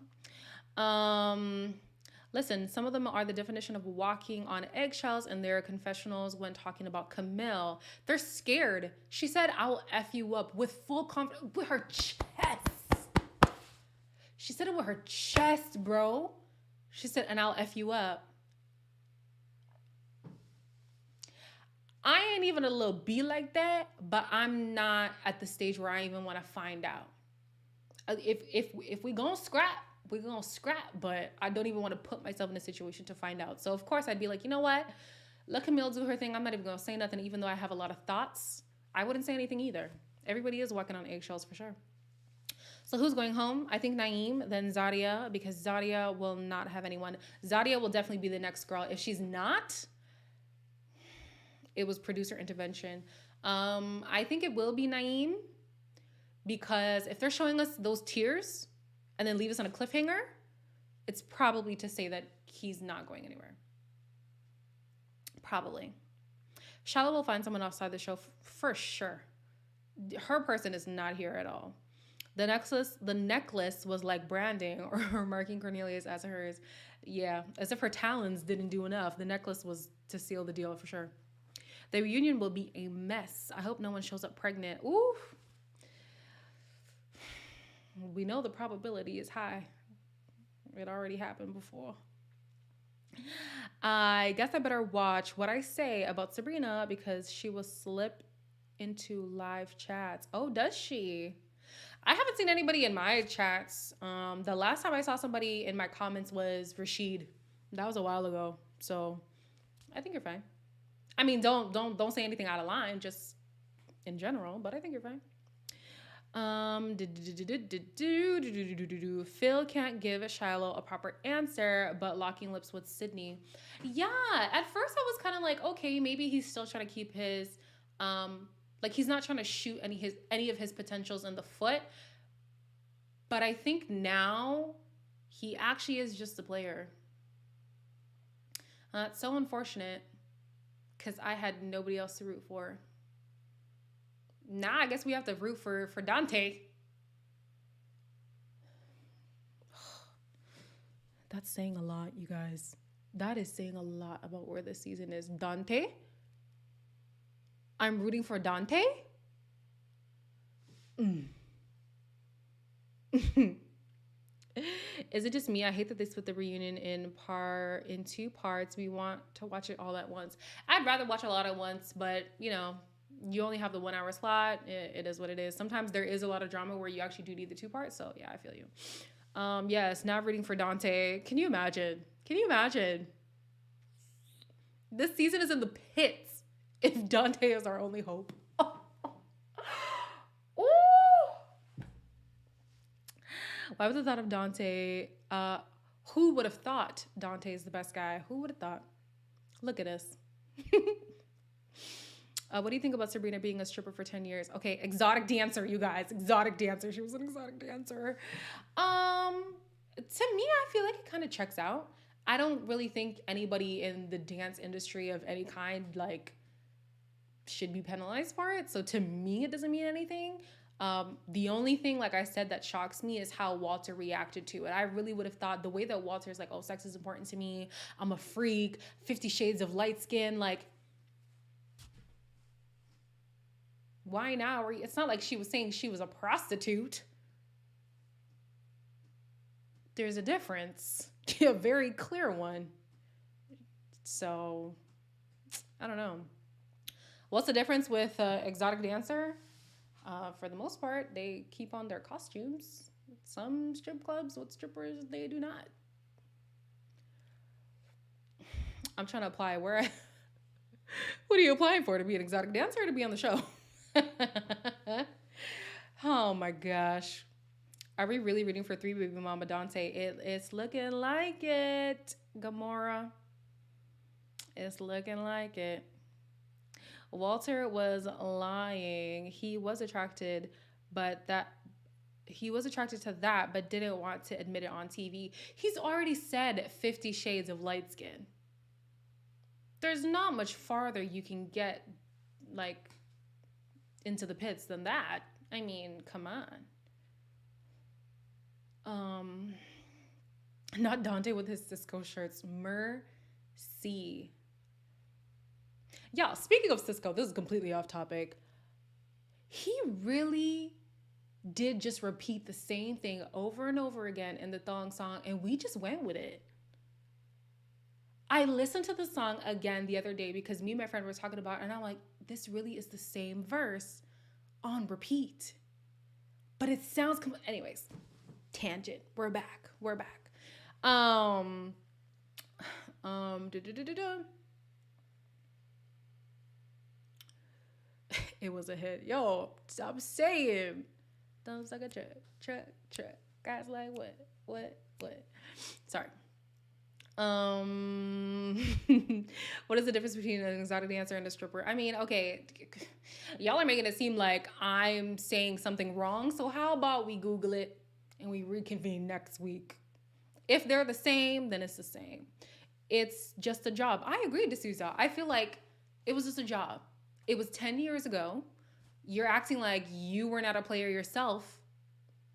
S1: Listen, some of them are the definition of walking on eggshells in their confessionals when talking about Camille. They're scared. She said, I'll F you up with full confidence, with her chest. She said it with her chest, bro. She said, and I'll F you up. I ain't even a little B like that, but I'm not at the stage where I even want to find out. If we gonna scrap, we're gonna scrap, but I don't even want to put myself in a situation to find out. So of course I'd be like, you know what? Let Camille do her thing. I'm not even gonna say nothing, even though I have a lot of thoughts. I wouldn't say anything either. Everybody is walking on eggshells for sure. So who's going home? I think Naeem, then Zaria, because Zaria will not have anyone. Zaria will definitely be the next girl. If she's not, it was producer intervention. I think it will be Naeem, because if they're showing us those tears and then leave us on a cliffhanger, it's probably to say that he's not going anywhere. Probably. Shallow will find someone outside the show for sure. Her person is not here at all. The necklace was like branding or marking Cornelius as hers. Yeah, as if her talons didn't do enough. The necklace was to seal the deal for sure. The reunion will be a mess. I hope no one shows up pregnant. Ooh. We know the probability is high. It already happened before. I guess I better watch what I say about Sabrina because she will slip into live chats. Oh, does she? I haven't seen anybody in my chats. The last time I saw somebody in my comments was Rashid. That was a while ago. So I think you're fine. I mean, don't say anything out of line, just in general, but I think you're fine. Phil can't give Shiloh a proper answer, but locking lips with Sydney. Yeah, at first I was kind of like, okay, maybe he's still trying to keep his, like he's not trying to shoot any of his potentials in the foot. But I think now he actually is just a player. It's so unfortunate because I had nobody else to root for. Now I guess we have to root for Dante. That's saying a lot, you guys. That is saying a lot about where this season is. Dante? I'm rooting for Dante? Is it just me? I hate that they split the reunion in 2 parts. We want to watch it all at once. I'd rather watch a lot at once, but you know, you only have the 1 hour slot. It is what it is. Sometimes there is a lot of drama where you actually do need the 2 parts. So yeah, I feel you. Yes, now rooting for Dante. Can you imagine? Can you imagine? This season is in the pits if Dante is our only hope. Ooh. Why was the thought of Dante? Who would have thought Dante is the best guy? Who would have thought? Look at us. What do you think about Sabrina being a stripper for 10 years? Okay, exotic dancer, you guys. Exotic dancer. She was an exotic dancer. To me, I feel like it kind of checks out. I don't really think anybody in the dance industry of any kind, like, should be penalized for it. So to me, it doesn't mean anything. The only thing, like I said, that shocks me is how Walter reacted to it. I really would have thought the way that Walter's like, oh, sex is important to me. I'm a freak. 50 Shades of Light Skin. Like, why now? It's not like she was saying she was a prostitute. There's a difference, a very clear one. So, I don't know. What's the difference with exotic dancer? For the most part, they keep on their costumes. Some strip clubs with strippers, they do not. I'm trying to apply where. What are you applying for? To be an exotic dancer or to be on the show? Oh my gosh. Are we really rooting for 3 baby mama Dante? It's looking like it, Gamora. It's looking like it. Walter was lying. He was attracted to that, but didn't want to admit it on TV. He's already said 50 Shades of Light Skin. There's not much farther you can get, like, into the pits than that. I mean, come on. Not Dante with his Cisco shirts. Mercy. Yeah, speaking of Cisco, this is completely off topic. He really did just repeat the same thing over and over again in the thong song, and we just went with it. I listened to the song again the other day because me and my friend were talking about it, and I'm like, this really is the same verse on repeat. But it sounds... Anyways, tangent. We're back. It was a hit. Yo, stop saying. Thumbs like a truck. Guys like what? Sorry. What is the difference between an exotic dancer and a stripper? I mean, okay, y'all are making it seem like I'm saying something wrong. So how about we Google it and we reconvene next week? If they're the same, then it's the same. it's just a job. I agree, D'Souza. I feel like it was just a job. It was 10 years ago. You're acting like you were not a player yourself,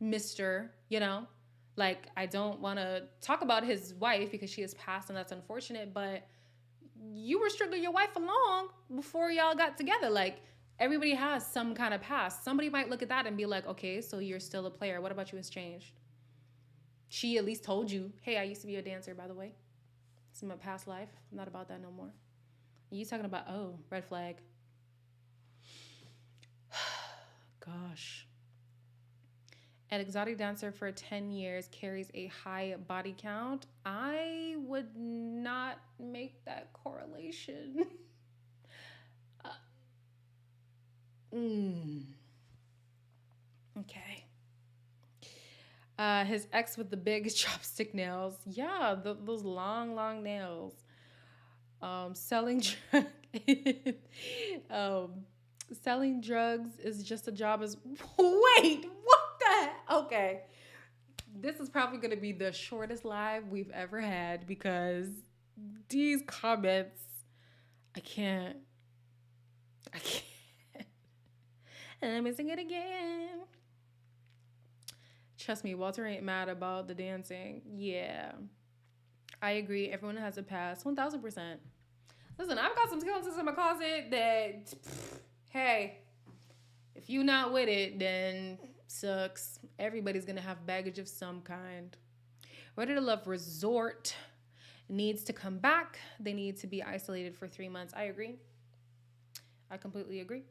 S1: Mr. You know? Like, I don't want to talk about his wife because she has passed and that's unfortunate, but you were stringing your wife along before y'all got together. Like, everybody has some kind of past. Somebody might look at that and be like, okay, so you're still a player. What about you has changed? She at least told you, hey, I used to be a dancer, by the way. It's my past life. I'm not about that no more. And you talking about, oh, red flag. Gosh. An exotic dancer for 10 years carries a high body count. I would not make that correlation. Okay. His ex with the big chopstick nails. Yeah, those long, long nails. Selling selling drugs is just a job as... Wait, what the... Okay. This is probably going to be the shortest live we've ever had because these comments, I can't. And let me sing it again. Trust me, Walter ain't mad about the dancing. Yeah. I agree. Everyone has a past. 1000%. Listen, I've got some skeletons in my closet that, hey, if you not with it, then sucks. Everybody's going to have baggage of some kind. Ready to Love Resort needs to come back. They need to be isolated for 3 months. I agree. I completely agree.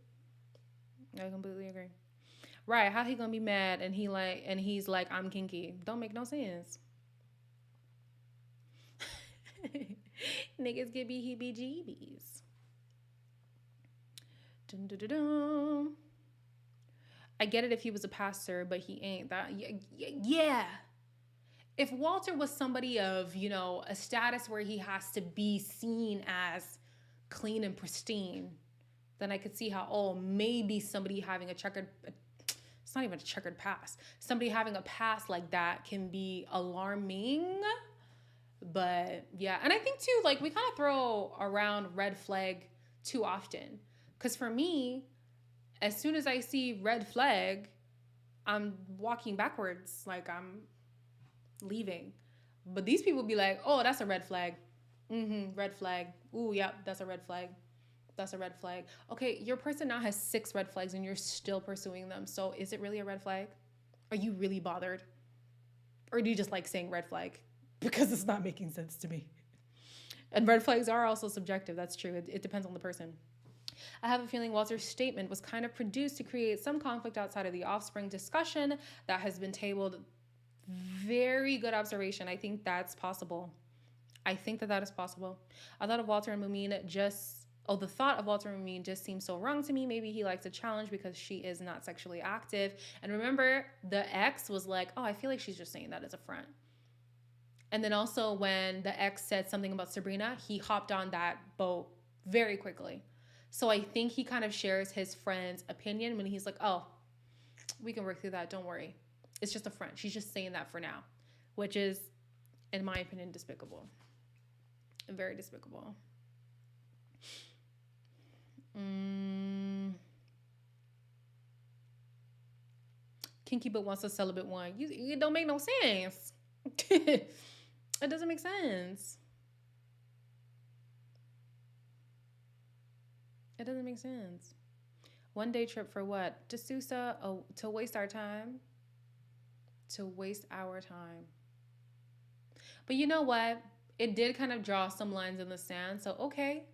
S1: Right, how he gonna be mad and he's like, I'm kinky. Don't make no sense. Niggas get heebie-jeebies. Dun, dun, dun, dun. I get it if he was a pastor, but he ain't that. Yeah. If Walter was somebody of, you know, a status where he has to be seen as clean and pristine, then I could see how, oh, maybe somebody having it's not even a checkered past. Somebody having a past like that can be alarming. But yeah, and I think too, like, we kind of throw around red flag too often. Because for me, as soon as I see red flag, I'm walking backwards, like I'm leaving. But these people be like, oh, that's a red flag. Red flag. Ooh, yep, that's a red flag. That's a red flag. Okay, your person now has 6 red flags and you're still pursuing them. So is it really a red flag? Are you really bothered? Or do you just like saying red flag? Because it's not making sense to me. And red flags are also subjective. That's true. It depends on the person. I have a feeling Walter's statement was kind of produced to create some conflict outside of the offspring discussion that has been tabled. Very good observation. I think that's possible. I think that is possible. I thought of Walter and Mumin the thought of Walter and Mumin just seems so wrong to me. Maybe he likes a challenge because she is not sexually active. And remember, the ex was like, oh, I feel like she's just saying that as a front. And then also when the ex said something about Sabrina, he hopped on that boat very quickly. So I think he kind of shares his friend's opinion when he's like, oh, we can work through that. Don't worry. It's just a front. She's just saying that for now, which is, in my opinion, despicable. Very despicable. Kinky but wants a celibate one. It don't make no sense. It doesn't make sense. It doesn't make sense. One day trip for what? D'Souza, to waste our time. To waste our time. But you know what? It did kind of draw some lines in the sand. So, okay,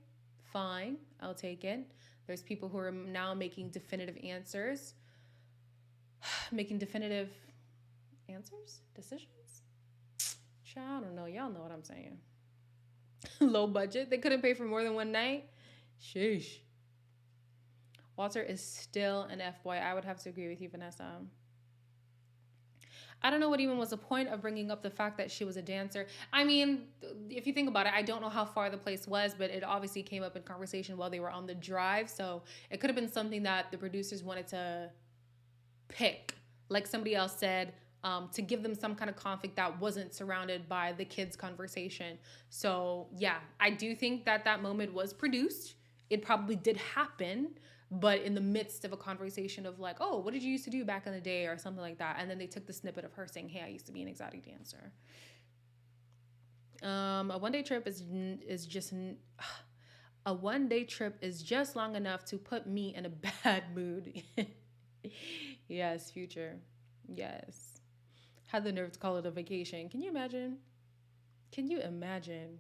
S1: fine. I'll take it. There's people who are now making definitive answers. Making definitive answers? Decisions? I don't know. Y'all know what I'm saying. Low budget. They couldn't pay for more than one night. Sheesh. Walter is still an F-boy. I would have to agree with you, Vanessa. I don't know what even was the point of bringing up the fact that she was a dancer. I mean, if you think about it, I don't know how far the place was, but it obviously came up in conversation while they were on the drive. So it could have been something that the producers wanted to pick. Like somebody else said, to give them some kind of conflict that wasn't surrounded by the kids' conversation. So yeah, I do think that that moment was produced. It probably did happen, but in the midst of a conversation of like, oh, what did you used to do back in the day or something like that. And then they took the snippet of her saying, hey, I used to be an exotic dancer. A one-day trip is just long enough to put me in a bad mood. Yes, Future. Yes. Had the nerve to call it a vacation. Can you imagine? Can you imagine?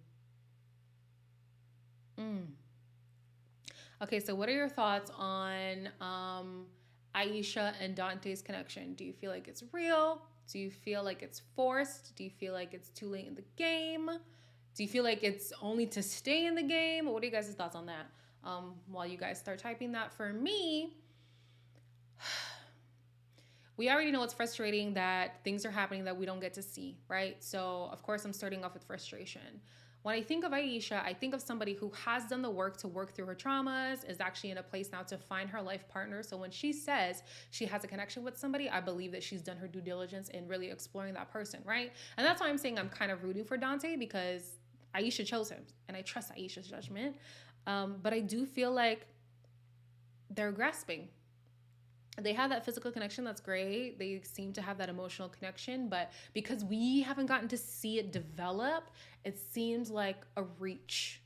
S1: Okay, so what are your thoughts on Aisha and Dante's connection? Do you feel like it's real? Do you feel like it's forced? Do you feel like it's too late in the game? Do you feel like it's only to stay in the game? What are you guys' thoughts on that? While you guys start typing that, for me, we already know it's frustrating that things are happening that we don't get to see, right? So, of course, I'm starting off with frustration. When I think of Aisha, I think of somebody who has done the work to work through her traumas, is actually in a place now to find her life partner. So when she says she has a connection with somebody, I believe that she's done her due diligence in really exploring that person, right? And that's why I'm saying I'm kind of rooting for Dante, because Aisha chose him, and I trust Aisha's judgment. But I do feel like they're grasping. They have that physical connection. That's great. They seem to have that emotional connection, but because we haven't gotten to see it develop, it seems like a reach.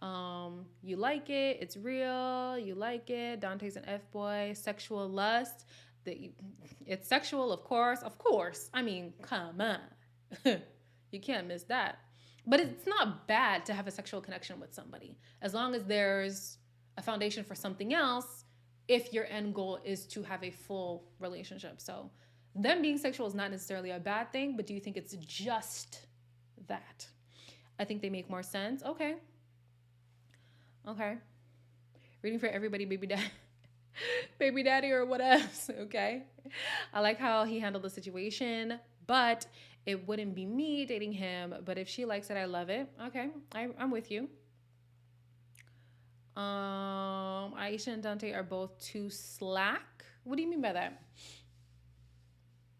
S1: You like it. It's real. You like it. Dante's an F-boy. Sexual lust. It's sexual, of course. I mean, come on. You can't miss that. But it's not bad to have a sexual connection with somebody, as long as there's a foundation for something else, if your end goal is to have a full relationship. So them being sexual is not necessarily a bad thing, but do you think it's just that? I think they make more sense. Okay. Reading for everybody, baby daddy or what else, okay? I like how he handled the situation, but it wouldn't be me dating him, but if she likes it, I love it. Okay, I'm with you. Aisha and Dante are both too slack. What do you mean by that?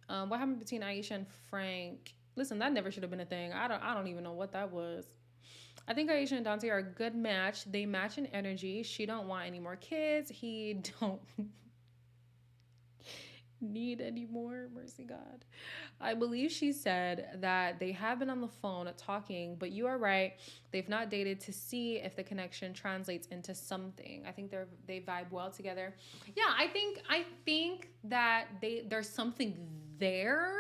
S1: What happened between Aisha and Frank? Listen, that never should have been a thing. I don't even know what that was. I think Aisha and Dante are a good match. They match in energy. She don't want any more kids. He don't need any more. Mercy God. I believe she said that they have been on the phone talking, but you are right. They've not dated to see if the connection translates into something. I think they vibe well together. Yeah, I think that there's something there.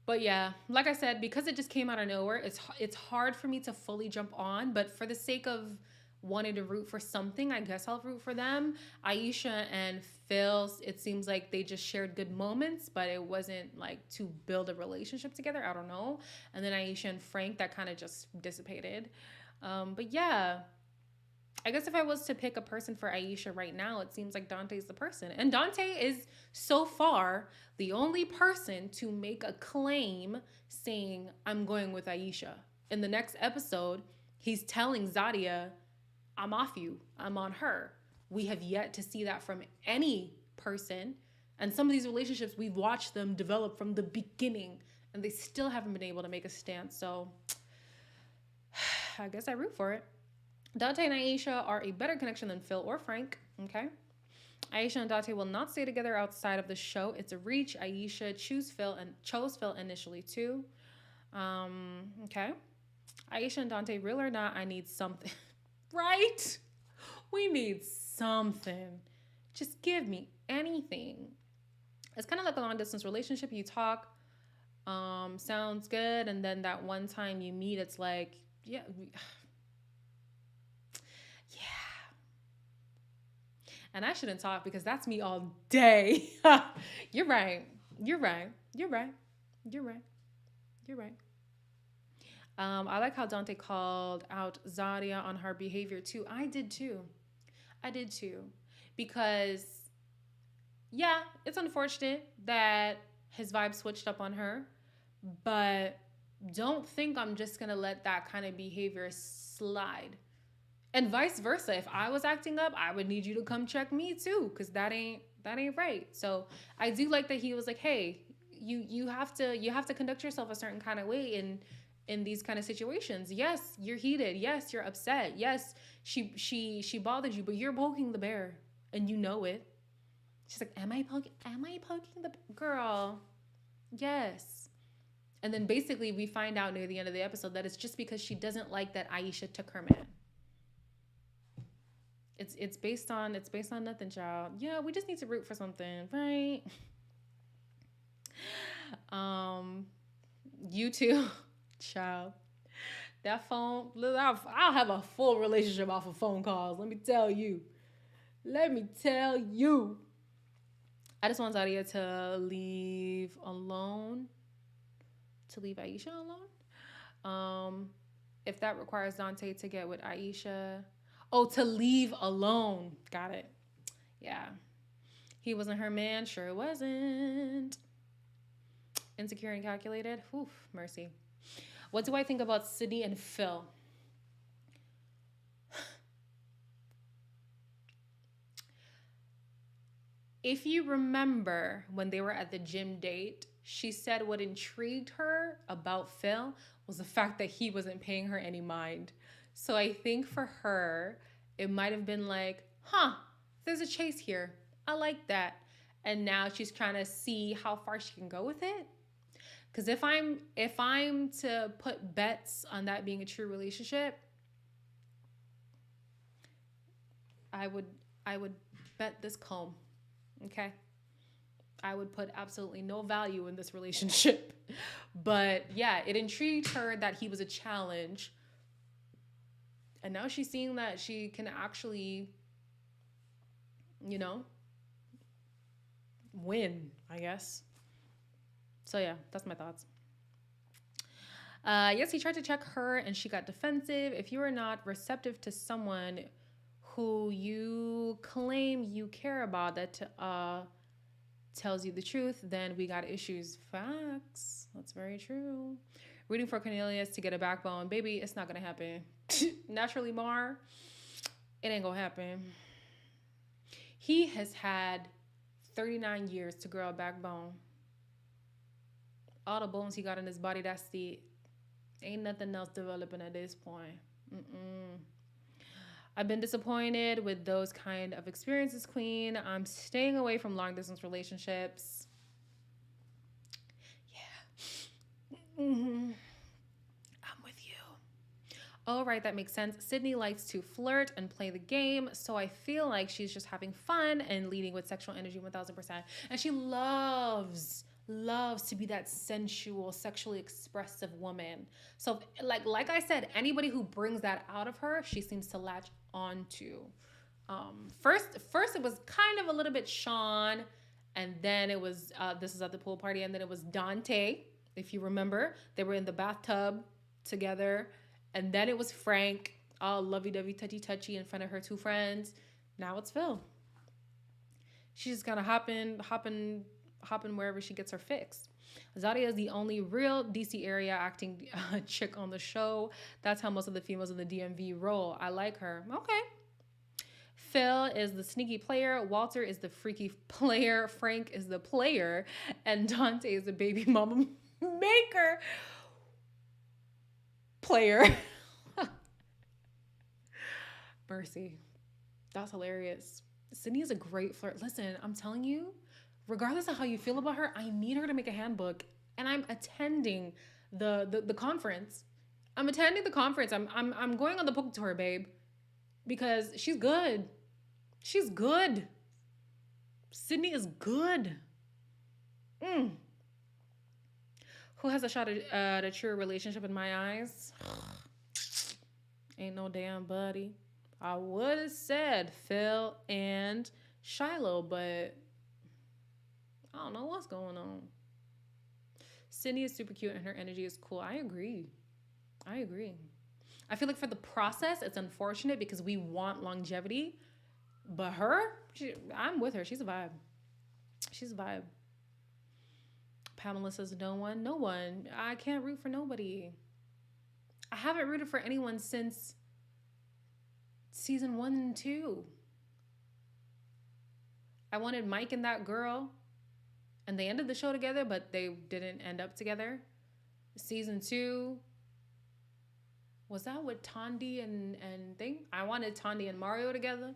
S1: But yeah, like I said, because it just came out of nowhere, it's hard for me to fully jump on. But for the sake of wanted to root for something, I guess I'll root for them. Aisha and Phil, it seems like they just shared good moments, but it wasn't like to build a relationship together. I don't know. And then Aisha and Frank, that kind of just dissipated. But yeah, I guess if I was to pick a person for Aisha right now, it seems like Dante's the person. And Dante is so far the only person to make a claim saying, I'm going with Aisha. In the next episode, he's telling Zaria, I'm off you. I'm on her. We have yet to see that from any person. And some of these relationships, we've watched them develop from the beginning, and they still haven't been able to make a stance. So I guess I root for it. Dante and Aisha are a better connection than Phil or Frank. Okay. Aisha and Dante will not stay together outside of the show. It's a reach. Aisha chose Phil initially too. Okay. Aisha and Dante, real or not, I need something. Right? We need something. Just give me anything. It's kind of like a long distance relationship. You talk, sounds good, and then that one time you meet, it's like, yeah. And I shouldn't talk because that's me all day. You're right. I like how Dante called out Zaria on her behavior too. I did too. Because, yeah, it's unfortunate that his vibe switched up on her. But don't think I'm just going to let that kind of behavior slide. And vice versa. If I was acting up, I would need you to come check me too. Because that ain't That ain't right. So I do like that he was like, hey, you have to conduct yourself a certain kind of way in these kind of situations. Yes, you're heated. Yes, you're upset. Yes, she bothered you, but you're poking the bear and you know it. She's like, am I poking the girl? Yes. And then basically we find out near the end of the episode that it's just because she doesn't like that Aisha took her man. It's based on nothing, child. Yeah, we just need to root for something, right? You too, child. That phone, I'll have a full relationship off of phone calls. Let me tell you. I just want Zaria to leave alone. To leave Aisha alone. If that requires Dante to get with Aisha. Oh, to leave alone. Got it. Yeah. He wasn't her man. Sure wasn't. Insecure and calculated. Oof, mercy. What do I think about Sydney and Phil? If you remember when they were at the gym date, she said what intrigued her about Phil was the fact that he wasn't paying her any mind. So I think for her, it might have been like, there's a chase here. I like that. And now she's trying to see how far she can go with it. Because if I'm to put bets on that being a true relationship, I would bet this comb. Okay? I would put absolutely no value in this relationship. But yeah, it intrigued her that he was a challenge. And now she's seeing that she can actually, win, I guess. So yeah, that's my thoughts. Yes, he tried to check her and she got defensive. If you are not receptive to someone who you claim you care about that tells you the truth, then we got issues. Facts. That's very true. Rooting for Cornelius to get a backbone. Baby, it's not going to happen. Naturally, Mar, it ain't going to happen. He has had 39 years to grow a backbone. All the bones he got in his body, that's the... Ain't nothing else developing at this point. I've been disappointed with those kind of experiences, Queen. I'm staying away from long-distance relationships. Yeah. I'm with you. All right, that makes sense. Sydney likes to flirt and play the game, so I feel like she's just having fun and leading with sexual energy 1000%. And she loves to be that sensual, sexually expressive woman. So like I said, anybody who brings that out of her, she seems to latch onto. First it was kind of a little bit Sean, and then it was this is at the pool party, and then it was Dante. If you remember, they were in the bathtub together, and then it was Frank, all lovey-dovey, touchy-touchy in front of her two friends. Now it's Phil. She's just kind of hopping wherever she gets her fix. Zaria is the only real DC area acting chick on the show. That's how most of the females in the DMV roll. I like her. Okay. Phil is the sneaky player. Walter is the freaky player. Frank is the player. And Dante is the baby mama maker player. Mercy. That's hilarious. Sydney is a great flirt. Listen, I'm telling you, regardless of how you feel about her, I need her to make a handbook. And I'm attending the conference. I'm attending the conference. I'm going on the book tour, babe. Because she's good. She's good. Sydney is good. Who has a shot at a true relationship in my eyes? Ain't no damn buddy. I would have said Phil and Shiloh, but I don't know what's going on. Sydney is super cute and her energy is cool. I agree. I feel like for the process, it's unfortunate because we want longevity. But her, I'm with her. She's a vibe. Pamela says no one. I can't root for nobody. I haven't rooted for anyone since season 1 and 2. I wanted Mike and that girl, and they ended the show together, but they didn't end up together. Season 2, was that with Tandy and thing? I wanted Tandy and Mario together.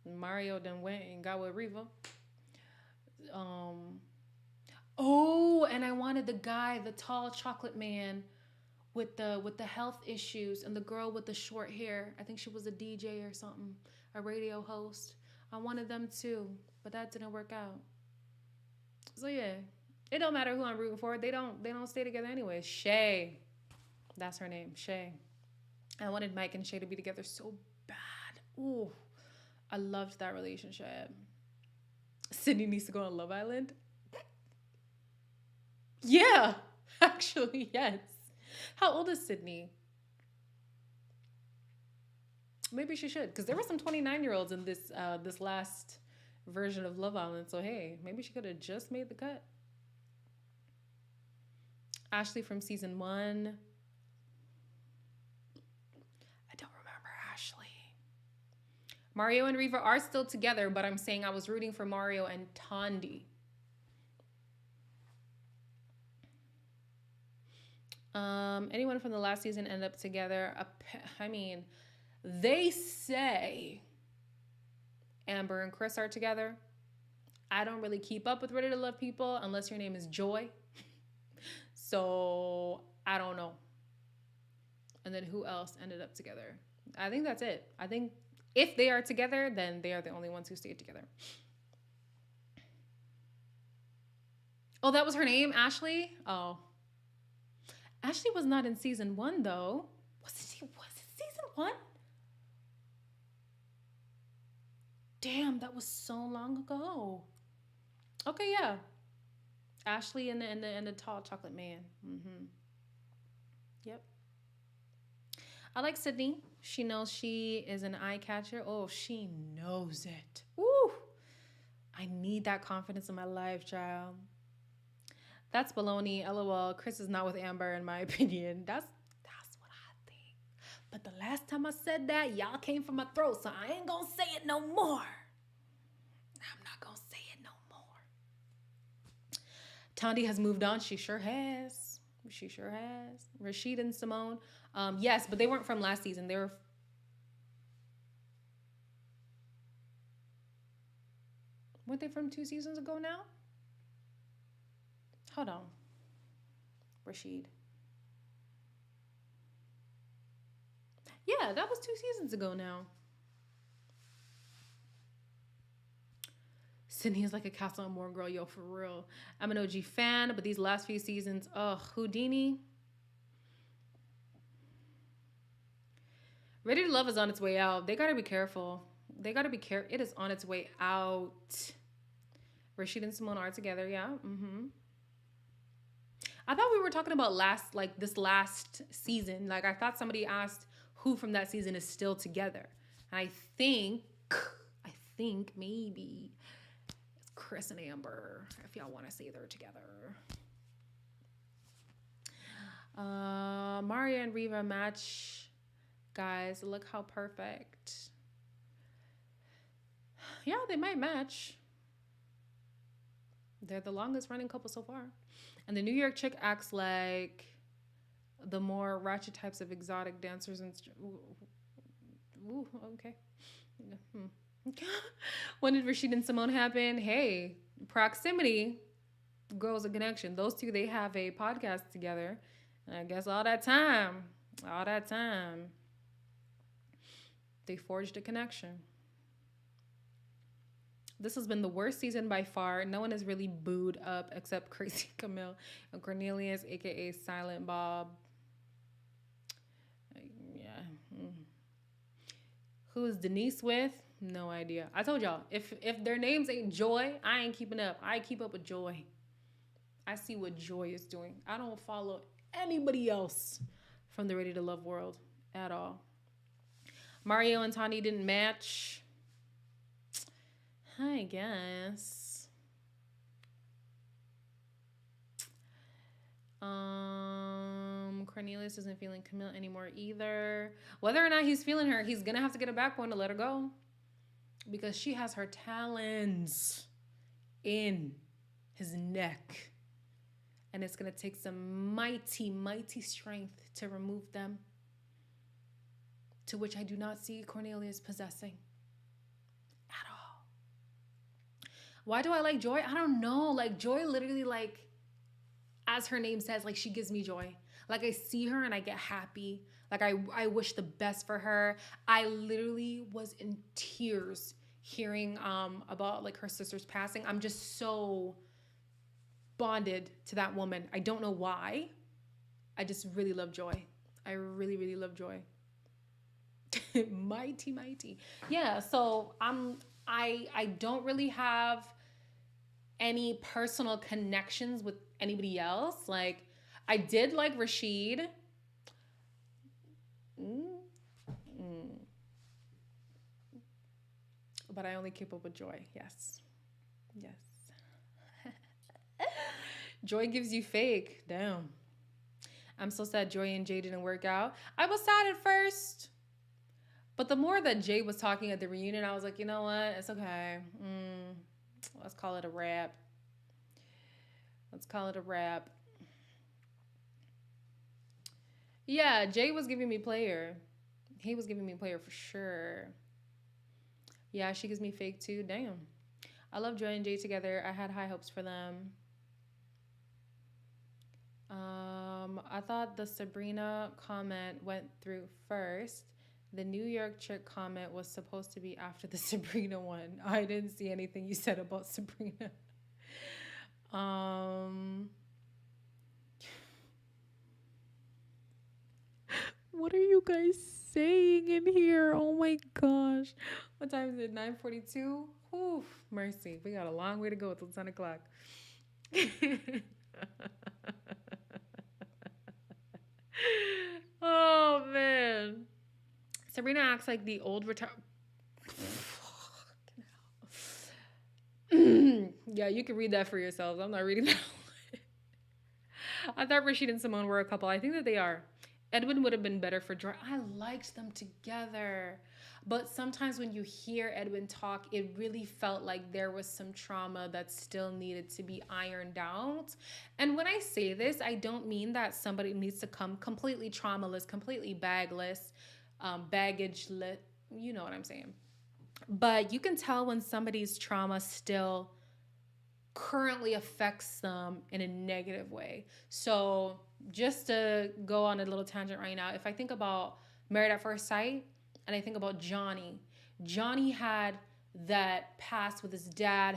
S1: Mario then went and got with Riva. Oh, and I wanted the guy, the tall chocolate man with the health issues, and the girl with the short hair. I think she was a DJ or something, a radio host. I wanted them too, but that didn't work out. So yeah, it don't matter who I'm rooting for. They don't stay together anyway. Shay, that's her name, Shay. I wanted Mike and Shay to be together so bad. Ooh, I loved that relationship. Sydney needs to go on Love Island. Yeah, actually, yes. How old is Sydney? Maybe she should, because there were some 29-year-olds in this last version of Love Island. So hey, maybe she could have just made the cut. Ashley from season 1. I don't remember Ashley. Mario and Riva are still together, but I'm saying I was rooting for Mario and Tandy. Anyone from the last season end up together? I mean, they say Amber and Chris are together. I don't really keep up with Ready to Love people unless your name is Joy. So I don't know. And then who else ended up together? I think that's it. I think if they are together, then they are the only ones who stayed together. Oh, that was her name, Ashley? Oh. Ashley was not in season 1 though. Was it season 1? Damn, that was so long ago. Okay, yeah. Ashley and the tall chocolate man. Mm-hmm. Yep. I like Sydney. She knows she is an eye catcher. Oh, she knows it. Woo! I need that confidence in my life, child. That's baloney. LOL. Chris is not with Amber, in my opinion. That's what I think. But the last time I said that, y'all came from my throat, so I ain't gonna say it no more. I'm not gonna say it no more. Tandy has moved on. She sure has. She sure has. Rashid and Simone. Yes, but they weren't from last season. They were... Weren't they from 2 seasons ago now? Hold on. Rashid. Yeah, that was 2 seasons ago now. Sydney is like a Castle and More girl, yo, for real. I'm an OG fan, but these last few seasons, Houdini. Ready to Love is on its way out. They gotta be careful. They gotta be careful. It is on its way out. Rashid and Simone are together, yeah. Mm-hmm. I thought we were talking about this last season. Like, I thought somebody asked who from that season is still together. And I think maybe it's Chris and Amber, if y'all want to say they're together. Maria and Riva match. Guys, look how perfect. Yeah, they might match. They're the longest running couple so far. And the New York chick acts like the more ratchet types of exotic dancers and... Ooh, okay. When did Rashid and Simone happen? Hey, proximity grows a connection. Those two, they have a podcast together. And I guess all that time, they forged a connection. This has been the worst season by far. No one has really booed up except Crazy Camille and Cornelius, aka Silent Bob. Yeah. Who is Denise with? No idea. I told y'all, if their names ain't Joy, I ain't keeping up. I keep up with Joy. I see what Joy is doing. I don't follow anybody else from the Ready to Love world at all. Mario and Tani didn't match. I guess. Cornelius isn't feeling Camille anymore either. Whether or not he's feeling her, he's gonna have to get a backbone to let her go. Because she has her talents. in his neck. And it's going to take some mighty, mighty strength to remove them, to which I do not see Cornelius possessing at all. Why do I like Joy? I don't know. Like, Joy literally, like, as her name says, like, she gives me joy. Like, I see her and I get happy. Like, I wish the best for her. I literally was in tears hearing about, like, her sister's passing. I'm just so bonded to that woman. I don't know why. I just really love Joy. I really, really love Joy. Mighty, mighty. Yeah, so I don't really have any personal connections with anybody else. Like, I did like Rashid. But I only keep up with Joy. Yes. Yes. Joy gives you fake. Damn. I'm so sad Joy and Jay didn't work out. I was sad at first. But the more that Jay was talking at the reunion, I was like, you know what? It's okay. Let's call it a wrap. Let's call it a wrap. Yeah, Jay was giving me player. He was giving me player for sure. Yeah, she gives me fake too. Damn. I love Joy and Jay together. I had high hopes for them. I thought the Sabrina comment went through first. The New York chick comment was supposed to be after the Sabrina one. I didn't see anything you said about Sabrina. What are you guys saying in here? Oh my gosh. What time is it? 9:42? Oof, mercy. We got a long way to go till 10 o'clock. Oh, man. Sabrina acts like the old Yeah, you can read that for yourselves. I'm not reading that one. I thought Rashid and Simone were a couple. I think that they are. Edwin would have been better for Joy. I liked them together. But sometimes when you hear Edwin talk, it really felt like there was some trauma that still needed to be ironed out. And when I say this, I don't mean that somebody needs to come completely traumaless, completely bagless, baggageless. You know what I'm saying. But you can tell when somebody's trauma still currently affects them in a negative way. So just to go on a little tangent right now, if I think about Married at First Sight and I think about Johnny had that past with his dad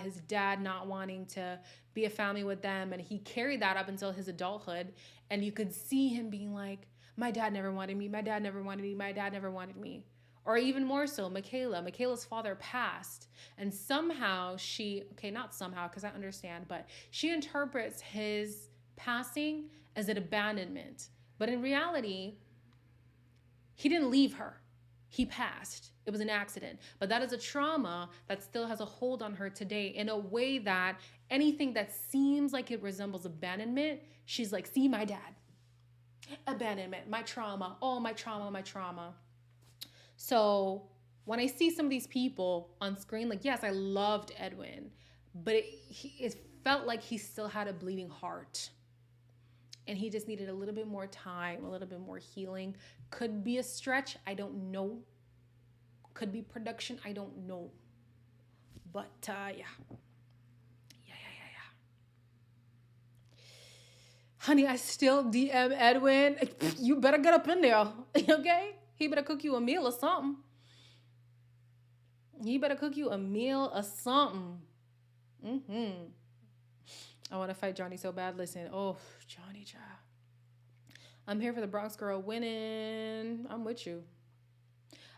S1: not wanting to be a family with them, and he carried that up until his adulthood, and you could see him being like, my dad never wanted me, my dad never wanted me, my dad never wanted me. Or even more so, Michaela's father passed, and somehow not somehow, because I understand, but she interprets his passing as an abandonment. But in reality, he didn't leave her. He passed. It was an accident. But that is a trauma that still has a hold on her today in a way that anything that seems like it resembles abandonment, she's like, see my dad. Abandonment, my trauma. Oh, my trauma, my trauma. So when I see some of these people on screen, like, yes, I loved Edwin, but it felt like he still had a bleeding heart. And he just needed a little bit more time, a little bit more healing. Could be a stretch, I don't know. Could be production, I don't know. But yeah. Honey, I still DM Edwin. You better get up in there, okay? He better cook you a meal or something. I want to fight Johnny so bad. Listen, Johnny, child. I'm here for the Bronx girl winning. I'm with you.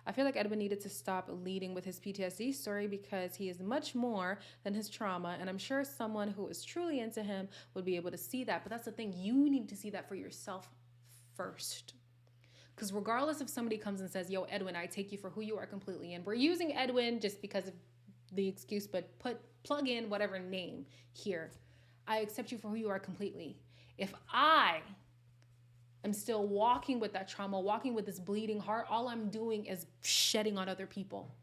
S1: I feel like Edwin needed to stop leading with his PTSD story because he is much more than his trauma, and I'm sure someone who is truly into him would be able to see that. But that's the thing. You need to see that for yourself first. Because regardless if somebody comes and says, yo, Edwin, I take you for who you are completely, and we're using Edwin just because of the excuse, but plug in whatever name here. I accept you for who you are completely. If I am still walking with that trauma, walking with this bleeding heart, all I'm doing is shedding on other people.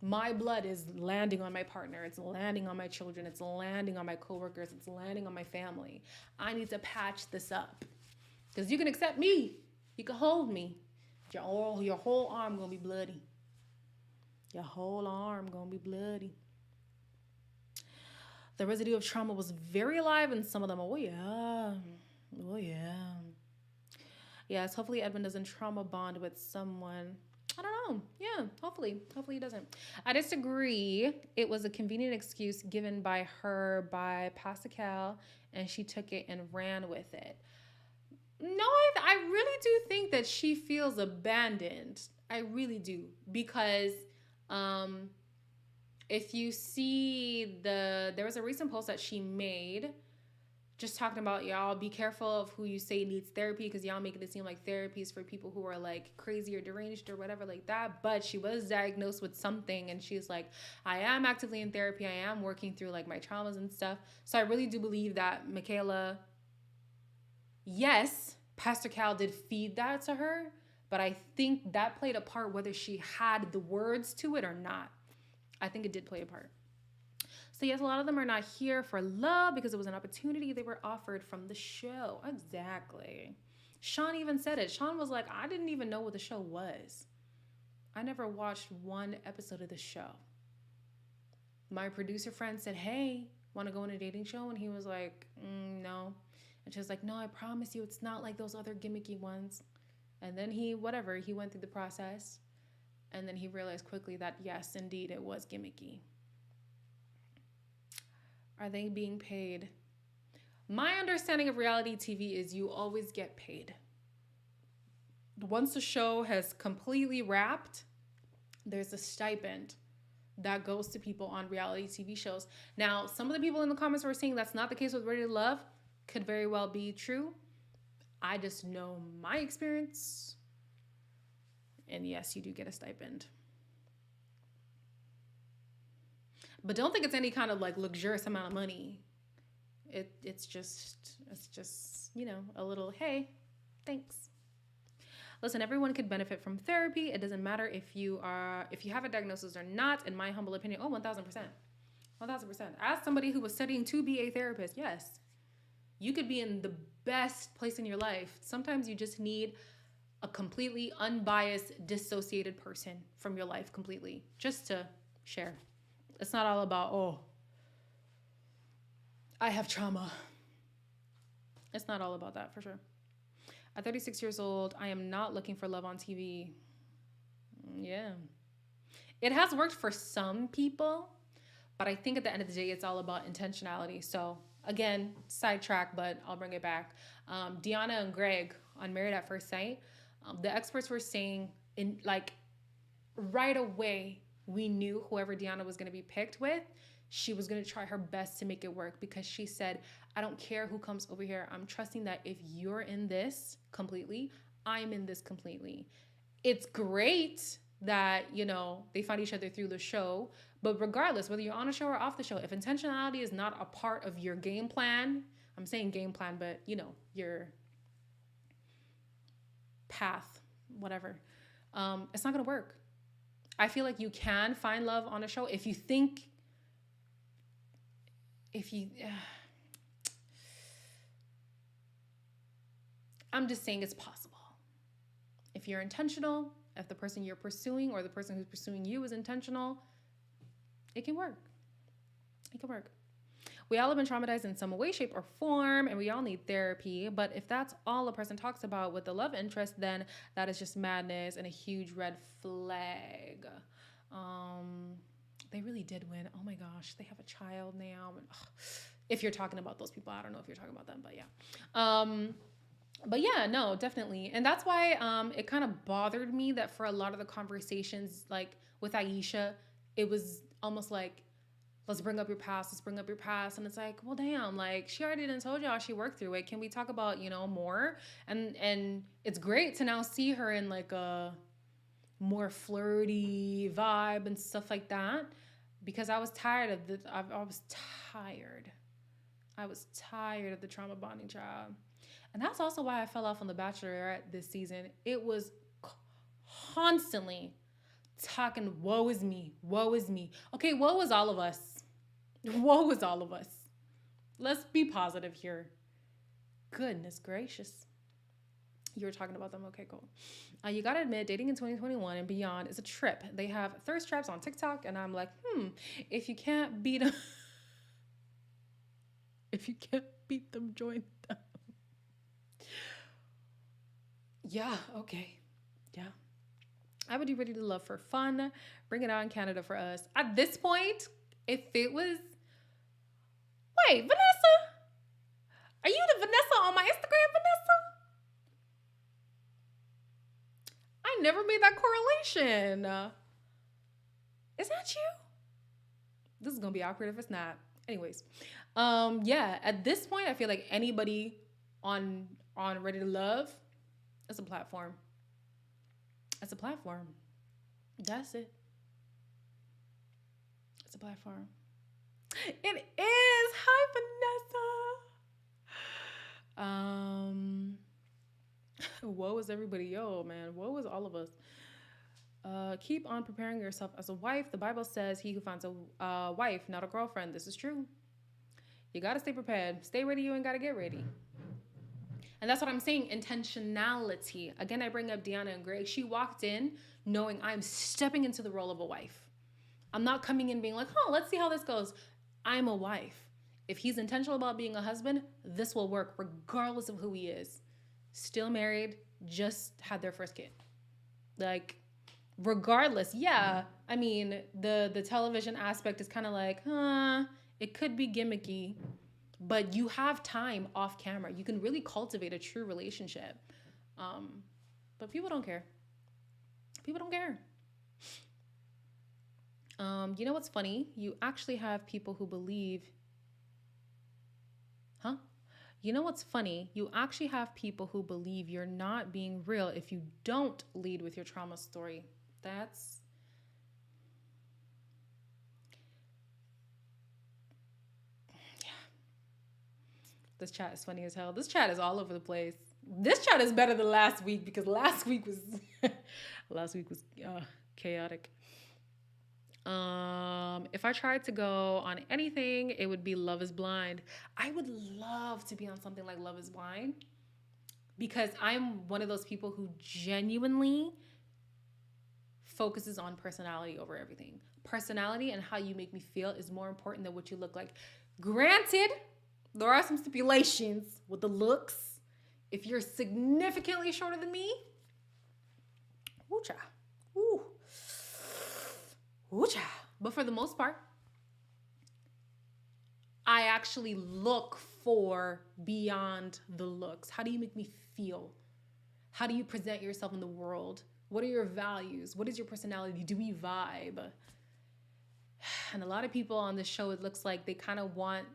S1: My blood is landing on my partner. It's landing on my children. It's landing on my coworkers. It's landing on my family. I need to patch this up. Because you can accept me. You can hold me. Your whole arm gonna be bloody. Your whole arm gonna be bloody. The residue of trauma was very alive in some of them. Oh yeah. Oh yeah. Yes, hopefully Edwin doesn't trauma bond with someone. I don't know. Yeah, hopefully he doesn't. I disagree. It was a convenient excuse given by her by Pascal, and she took it and ran with it. No, I really do think that she feels abandoned. I really do. Because if you see there was a recent post that she made just talking about, y'all be careful of who you say needs therapy, because y'all making it seem like therapy is for people who are like crazy or deranged or whatever like that. But she was diagnosed with something, and she's like, I am actively in therapy. I am working through like my traumas and stuff. So I really do believe that Michaela, yes, Pastor Cal did feed that to her, but I think that played a part whether she had the words to it or not. I think it did play a part. So yes, a lot of them are not here for love because it was an opportunity they were offered from the show. Exactly. Sean even said it. Sean was like, I didn't even know what the show was. I never watched one episode of the show. My producer friend said, hey, want to go on a dating show? And he was like, no. And she was like, no, I promise you it's not like those other gimmicky ones. And then he went through the process. And then he realized quickly that, yes, indeed, it was gimmicky. Are they being paid? My understanding of reality TV is you always get paid. Once the show has completely wrapped, there's a stipend that goes to people on reality TV shows. Now, some of the people in the comments were saying that's not the case with Ready to Love. Could very well be true. I just know my experience. And yes, you do get a stipend. But don't think it's any kind of like luxurious amount of money. It's just, a little, hey, thanks. Listen, everyone could benefit from therapy. It doesn't matter if you have a diagnosis or not, in my humble opinion. Oh, 1,000%. 1,000%. As somebody who was studying to be a therapist, yes. You could be in the best place in your life. Sometimes you just need a completely unbiased, dissociated person from your life completely, just to share. It's not all about, oh, I have trauma. It's not all about that, for sure. At 36 years old, I am not looking for love on TV. Yeah. It has worked for some people, but I think at the end of the day, it's all about intentionality. So again, sidetrack, but I'll bring it back. Deanna and Greg on Married at First Sight, the experts were saying right away, we knew whoever Deanna was going to be picked with, she was going to try her best to make it work, because she said, I don't care who comes over here. I'm trusting that if you're in this completely, I'm in this completely. It's great that, they find each other through the show, but regardless, whether you're on a show or off the show, if intentionality is not a part of your game plan, I'm saying game plan, but your path, whatever, it's not going to work. I feel like you can find love on a show if you I'm just saying it's possible. If you're intentional, if the person you're pursuing or the person who's pursuing you is intentional, it can work. It can work. We all have been traumatized in some way, shape, or form, and we all need therapy. But if that's all a person talks about with the love interest, then that is just madness and a huge red flag. They really did win. Oh my gosh, they have a child now. If you're talking about those people, I don't know if you're talking about them, but yeah. But yeah, no, definitely. And that's why it kind of bothered me that for a lot of the conversations, like with Aisha, it was almost like, let's bring up your past. And it's like, well, damn, like she already done told y'all she worked through it. Can we talk about, more? And it's great to now see her in like a more flirty vibe and stuff like that, because I was tired of I was tired of the trauma bonding child. And that's also why I fell off on The Bachelorette this season. It was constantly talking, woe is me, woe is me. Okay, woe is all of us. Woe is all of us. Let's be positive here. Goodness gracious. You were talking about them. Okay, cool. You gotta admit, dating in 2021 and beyond is a trip. They have thirst traps on TikTok, and I'm like, if you can't beat them, join them. Yeah, okay. Yeah. I would be ready to love for fun. Bring it on, Canada, for us. At this point, if it was... Wait, Vanessa? Are you the Vanessa on my Instagram, Vanessa? I never made that correlation. Is that you? This is going to be awkward if it's not. Anyways. Yeah, at this point, I feel like anybody on Ready to Love, it's a platform. It's a platform. That's it. It's a platform. It is. Hi, Vanessa. Woe is everybody. Yo, man. Woe is all of us. Keep on preparing yourself as a wife. The Bible says he who finds a wife, not a girlfriend. This is true. You got to stay prepared. Stay ready. You ain't got to get ready. And that's what I'm saying, intentionality. Again, I bring up Deanna and Greg. She walked in knowing I'm stepping into the role of a wife. I'm not coming in being like, let's see how this goes. I'm a wife. If he's intentional about being a husband, this will work regardless of who he is. Still married, just had their first kid. Like, regardless, yeah. I mean, the television aspect is kind of like, it could be gimmicky. But you have time off camera. You can really cultivate a true relationship. But people don't care. People don't care. You know what's funny? You actually have people who believe... You know what's funny? You actually have people who believe you're not being real if you don't lead with your trauma story. That's... This chat is funny as hell. This chat is all over the place. This chat is better than last week because last week was chaotic. If I tried to go on anything, it would be Love is Blind. I would love to be on something like Love is Blind because I'm one of those people who genuinely focuses on personality over everything. Personality and how you make me feel is more important than what you look like. Granted, there are some stipulations with the looks. If you're significantly shorter than me, ooh-cha. Ooh. Ooh-cha. But for the most part, I actually look for beyond the looks. How do you make me feel? How do you present yourself in the world? What are your values? What is your personality? Do we vibe? And a lot of people on this show, it looks like they kind of want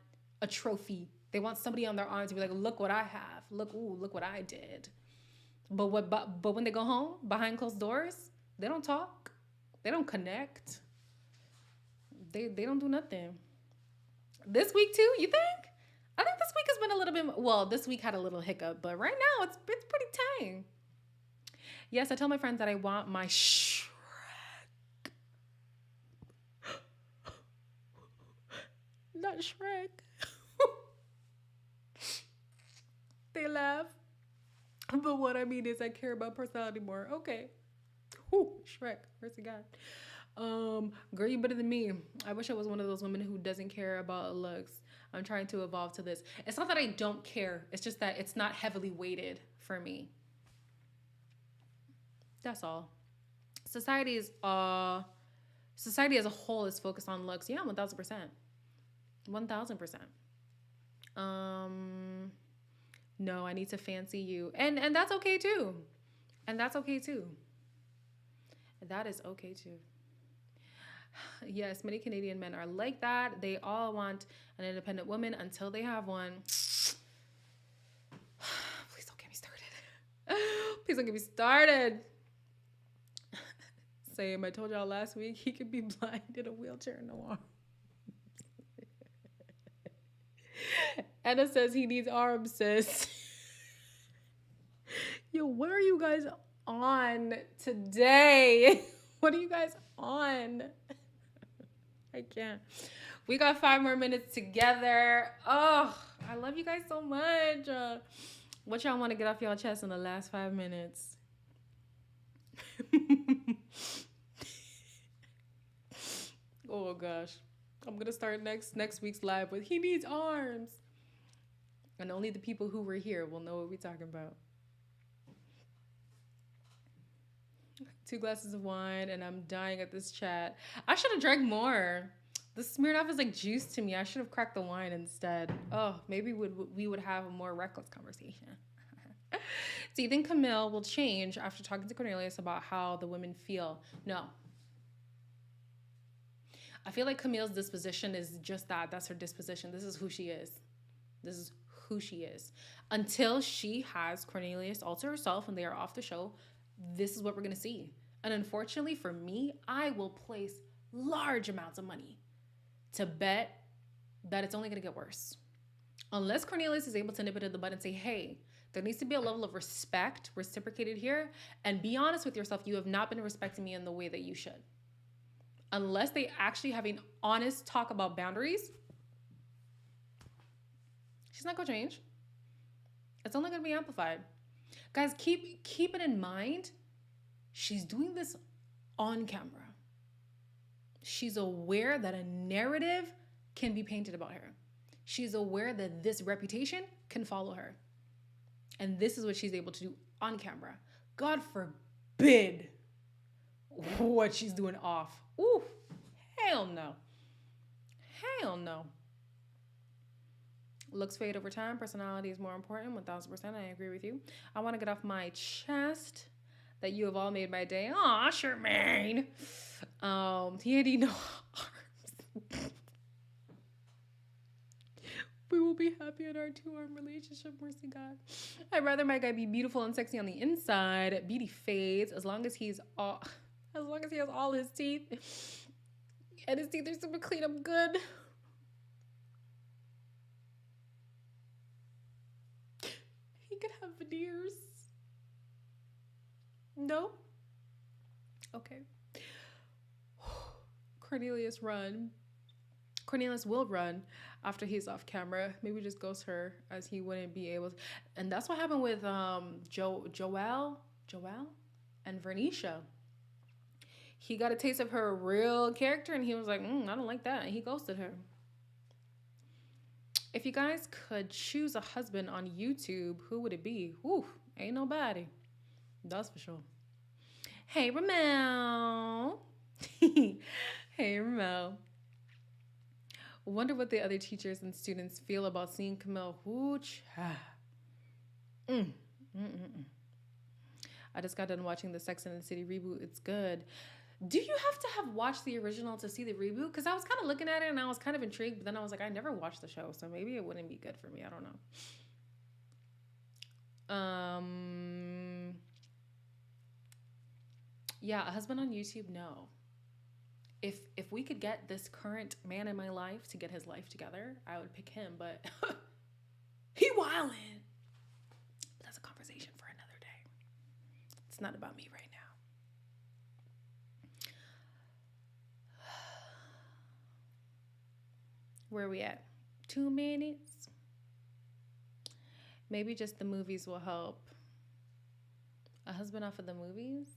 S1: a trophy. They want somebody on their arm to be like, look what I have. Look what I did. But when they go home, behind closed doors, they don't talk. They don't connect. They don't do nothing. This week too, you think? I think this week has been a little bit, well, this week had a little hiccup, but right now it's pretty tame. Yes, I tell my friends that I want my Shrek. Not Shrek. They laugh. But what I mean is I care about personality more. Okay. Whew, Shrek. Mercy God. Girl, you better than me. I wish I was one of those women who doesn't care about looks. I'm trying to evolve to this. It's not that I don't care. It's just that it's not heavily weighted for me. That's all. Society as a whole is focused on looks. Yeah, 1,000%. 1,000%. No, I need to fancy you. And that's okay too. And that's okay too. That is okay too. Yes, many Canadian men are like that. They all want an independent woman until they have one. Please don't get me started. Please don't get me started. Same. I told y'all last week he could be blind in a wheelchair and no arm. Anna says he needs arms, sis. Yo, what are you guys on today? What are you guys on? I can't. We got 5 more minutes together. Oh, I love you guys so much. What y'all want to get off y'all chest in the last 5 minutes? Oh gosh. I'm gonna start next week's live with he needs arms. And only the people who were here will know what we're talking about. 2 glasses of wine and I'm dying at this chat. I should have drank more. The Smirnoff is like juice to me. I should have cracked the wine instead. Oh, maybe we would have a more reckless conversation. Do you think Camille will change after talking to Cornelius about how the women feel? No. I feel like Camille's disposition is just that. That's her disposition. This is who she is. This is who she is. Until she has Cornelius all to herself and they are off the show, this is what we're going to see. And unfortunately for me, I will place large amounts of money to bet that it's only going to get worse. Unless Cornelius is able to nip it in the bud and say, hey, there needs to be a level of respect reciprocated here. And be honest with yourself. You have not been respecting me in the way that you should. Unless they actually have an honest talk about boundaries, she's not going to change. It's only going to be amplified. Guys, keep it in mind. She's doing this on camera. She's aware that a narrative can be painted about her. She's aware that this reputation can follow her. And this is what she's able to do on camera. God forbid what she's doing off. Ooh, hell no. Hell no. Looks fade over time. Personality is more important. 1000%. I agree with you. I want to get off my chest that you have all made my day. Aw, Charmaine. He had no arms. We will be happy in our 2-arm relationship, mercy God. I'd rather my guy be beautiful and sexy on the inside. Beauty fades as long as he has all his teeth. And his teeth are super clean. I'm good. He could have veneers. No? Okay. Cornelius will run after he's off camera. Maybe just ghost her as he wouldn't be able to. And that's what happened with Joelle and Vernisha. He got a taste of her real character and he was like, I don't like that. And he ghosted her. If you guys could choose a husband on YouTube, who would it be? Whew, ain't nobody. That's for sure. Hey, Ramel. Hey, Ramel. Wonder what the other teachers and students feel about seeing Camille. I just got done watching the Sex and the City reboot. It's good. Do you have to have watched the original to see the reboot? Because I was kind of looking at it and I was kind of intrigued, but then I was like, I never watched the show, so maybe it wouldn't be good for me. I don't know. Yeah, a husband on YouTube, no. If we could get this current man in my life to get his life together, I would pick him, but he wildin'. But that's a conversation for another day. It's not about me right now. Where are we at? 2 minutes? Maybe just the movies will help. A husband off of the movies?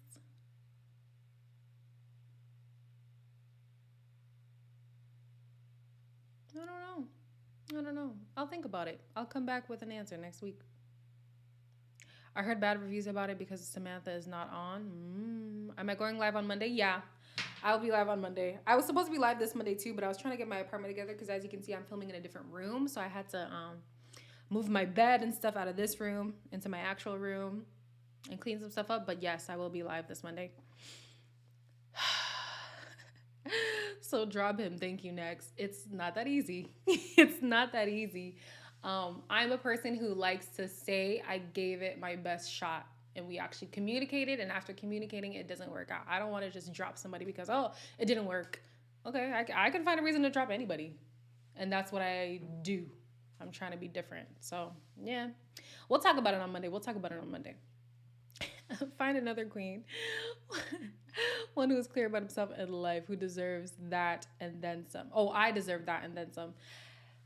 S1: I don't know. I'll think about it. I'll come back with an answer next week. I heard bad reviews about it because Samantha is not on. Am I going live on Monday? Yeah, I'll be live on Monday. I was supposed to be live this Monday too, but I was trying to get my apartment together because as you can see, I'm filming in a different room. So I had to move my bed and stuff out of this room into my actual room and clean some stuff up. But yes, I will be live this Monday. So drop him. Thank you. Next. It's not that easy. It's not that easy. I'm a person who likes to say I gave it my best shot and we actually communicated. And after communicating, it doesn't work out. I don't want to just drop somebody because, it didn't work. Okay. I can find a reason to drop anybody. And that's what I do. I'm trying to be different. So yeah, we'll talk about it on Monday. Find another queen. One who is clear about himself and life, who deserves that and then some. Oh, I deserve that and then some.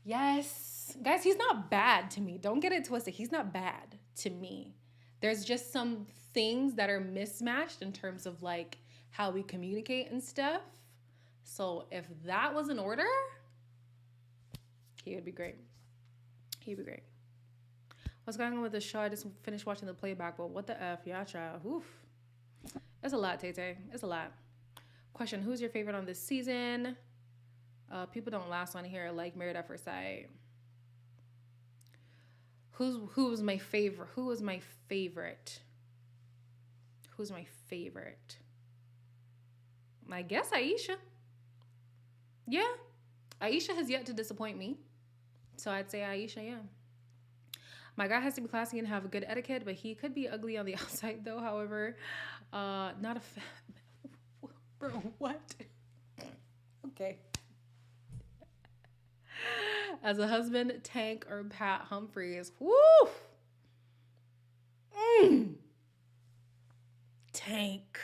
S1: Yes. Guys, he's not bad to me. Don't get it twisted. He's not bad to me. There's just some things that are mismatched in terms of like how we communicate and stuff. So if that was in order, he would be great. He'd be great. What's going on with the show? I just finished watching the playback, but what the F? Yeah, child. Oof. It's a lot, Tay-Tay. It's a lot. Question, who's your favorite on this season? People don't last on here like Married at First Sight. Who was my favorite? Who was my favorite? Who's my favorite? I guess Aisha. Yeah. Aisha has yet to disappoint me. So I'd say Aisha, yeah. My guy has to be classy and have a good etiquette, but he could be ugly on the outside though. However, not a fan. Bro, what? Okay. As a husband, Tank or Pat Humphries. Woo! Tank.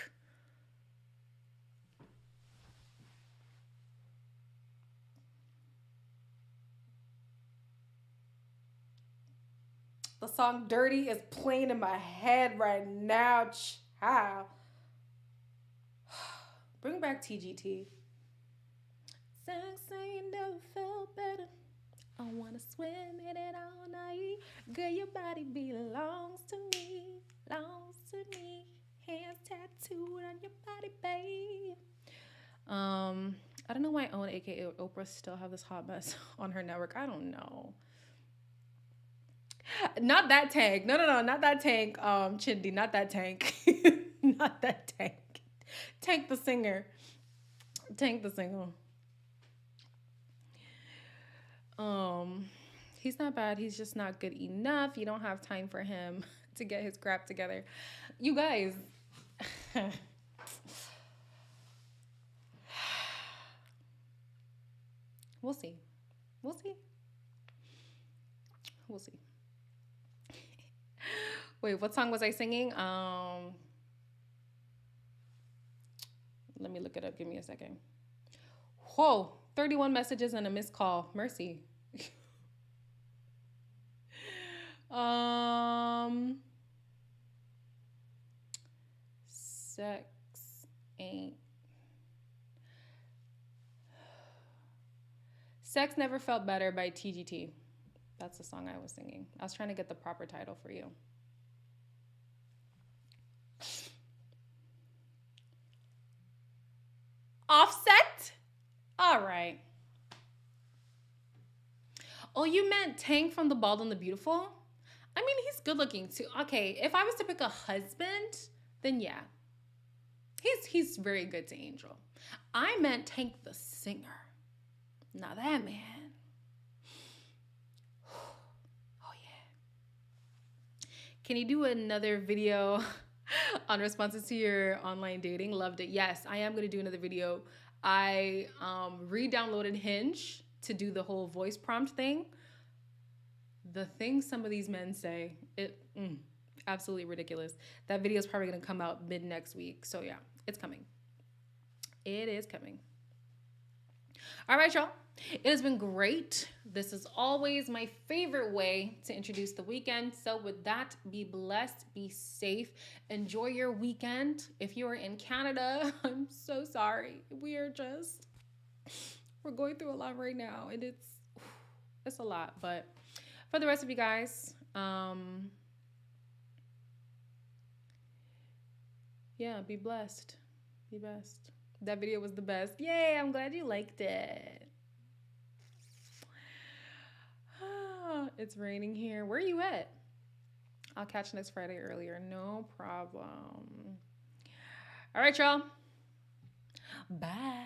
S1: The song Dirty is playing in my head right now, child. Bring back TGT. Sex ain't never felt better. I wanna swim in it all night. Girl, your body belongs to me. Belongs to me. Hands tattooed on your body, babe. I don't know why Owen, aka Oprah, still have this hot mess on her network. I don't know. Not that Tank. No, not that Tank. Chindi, not that Tank. Not that Tank. Tank the singer. Tank the singer. He's not bad. He's just not good enough. You don't have time for him to get his crap together. You guys. We'll see. We'll see. We'll see. Wait, what song was I singing? Let me look it up. Give me a second. Whoa, 31 messages and a missed call. Mercy. Sex ain't. Sex Never Felt Better by TGT. That's the song I was singing. I was trying to get the proper title for you. Offset? All right. Oh, you meant Tank from The Bald and the Beautiful? I mean, he's good looking too. Okay, if I was to pick a husband, then yeah. He's very good to Angel. I meant Tank the singer. Now that man. Oh yeah. Can you do another video on responses to your online dating? Loved it. Yes, I am going to do another video. I re-downloaded Hinge to do the whole voice prompt thing. The things some of these men say, absolutely ridiculous. That video is probably going to come out mid next week. So yeah, it's coming. It is coming. All right, y'all. It has been great. This is always my favorite way to introduce the weekend. So with that, be blessed, be safe, enjoy your weekend. If you are in Canada, I'm so sorry. We're going through a lot right now, and it's a lot. But for the rest of you guys, yeah, be blessed. Be best. That video was the best. Yay, I'm glad you liked it. It's raining here. Where are you at? I'll catch you next Friday earlier. No problem. All right, y'all. Bye.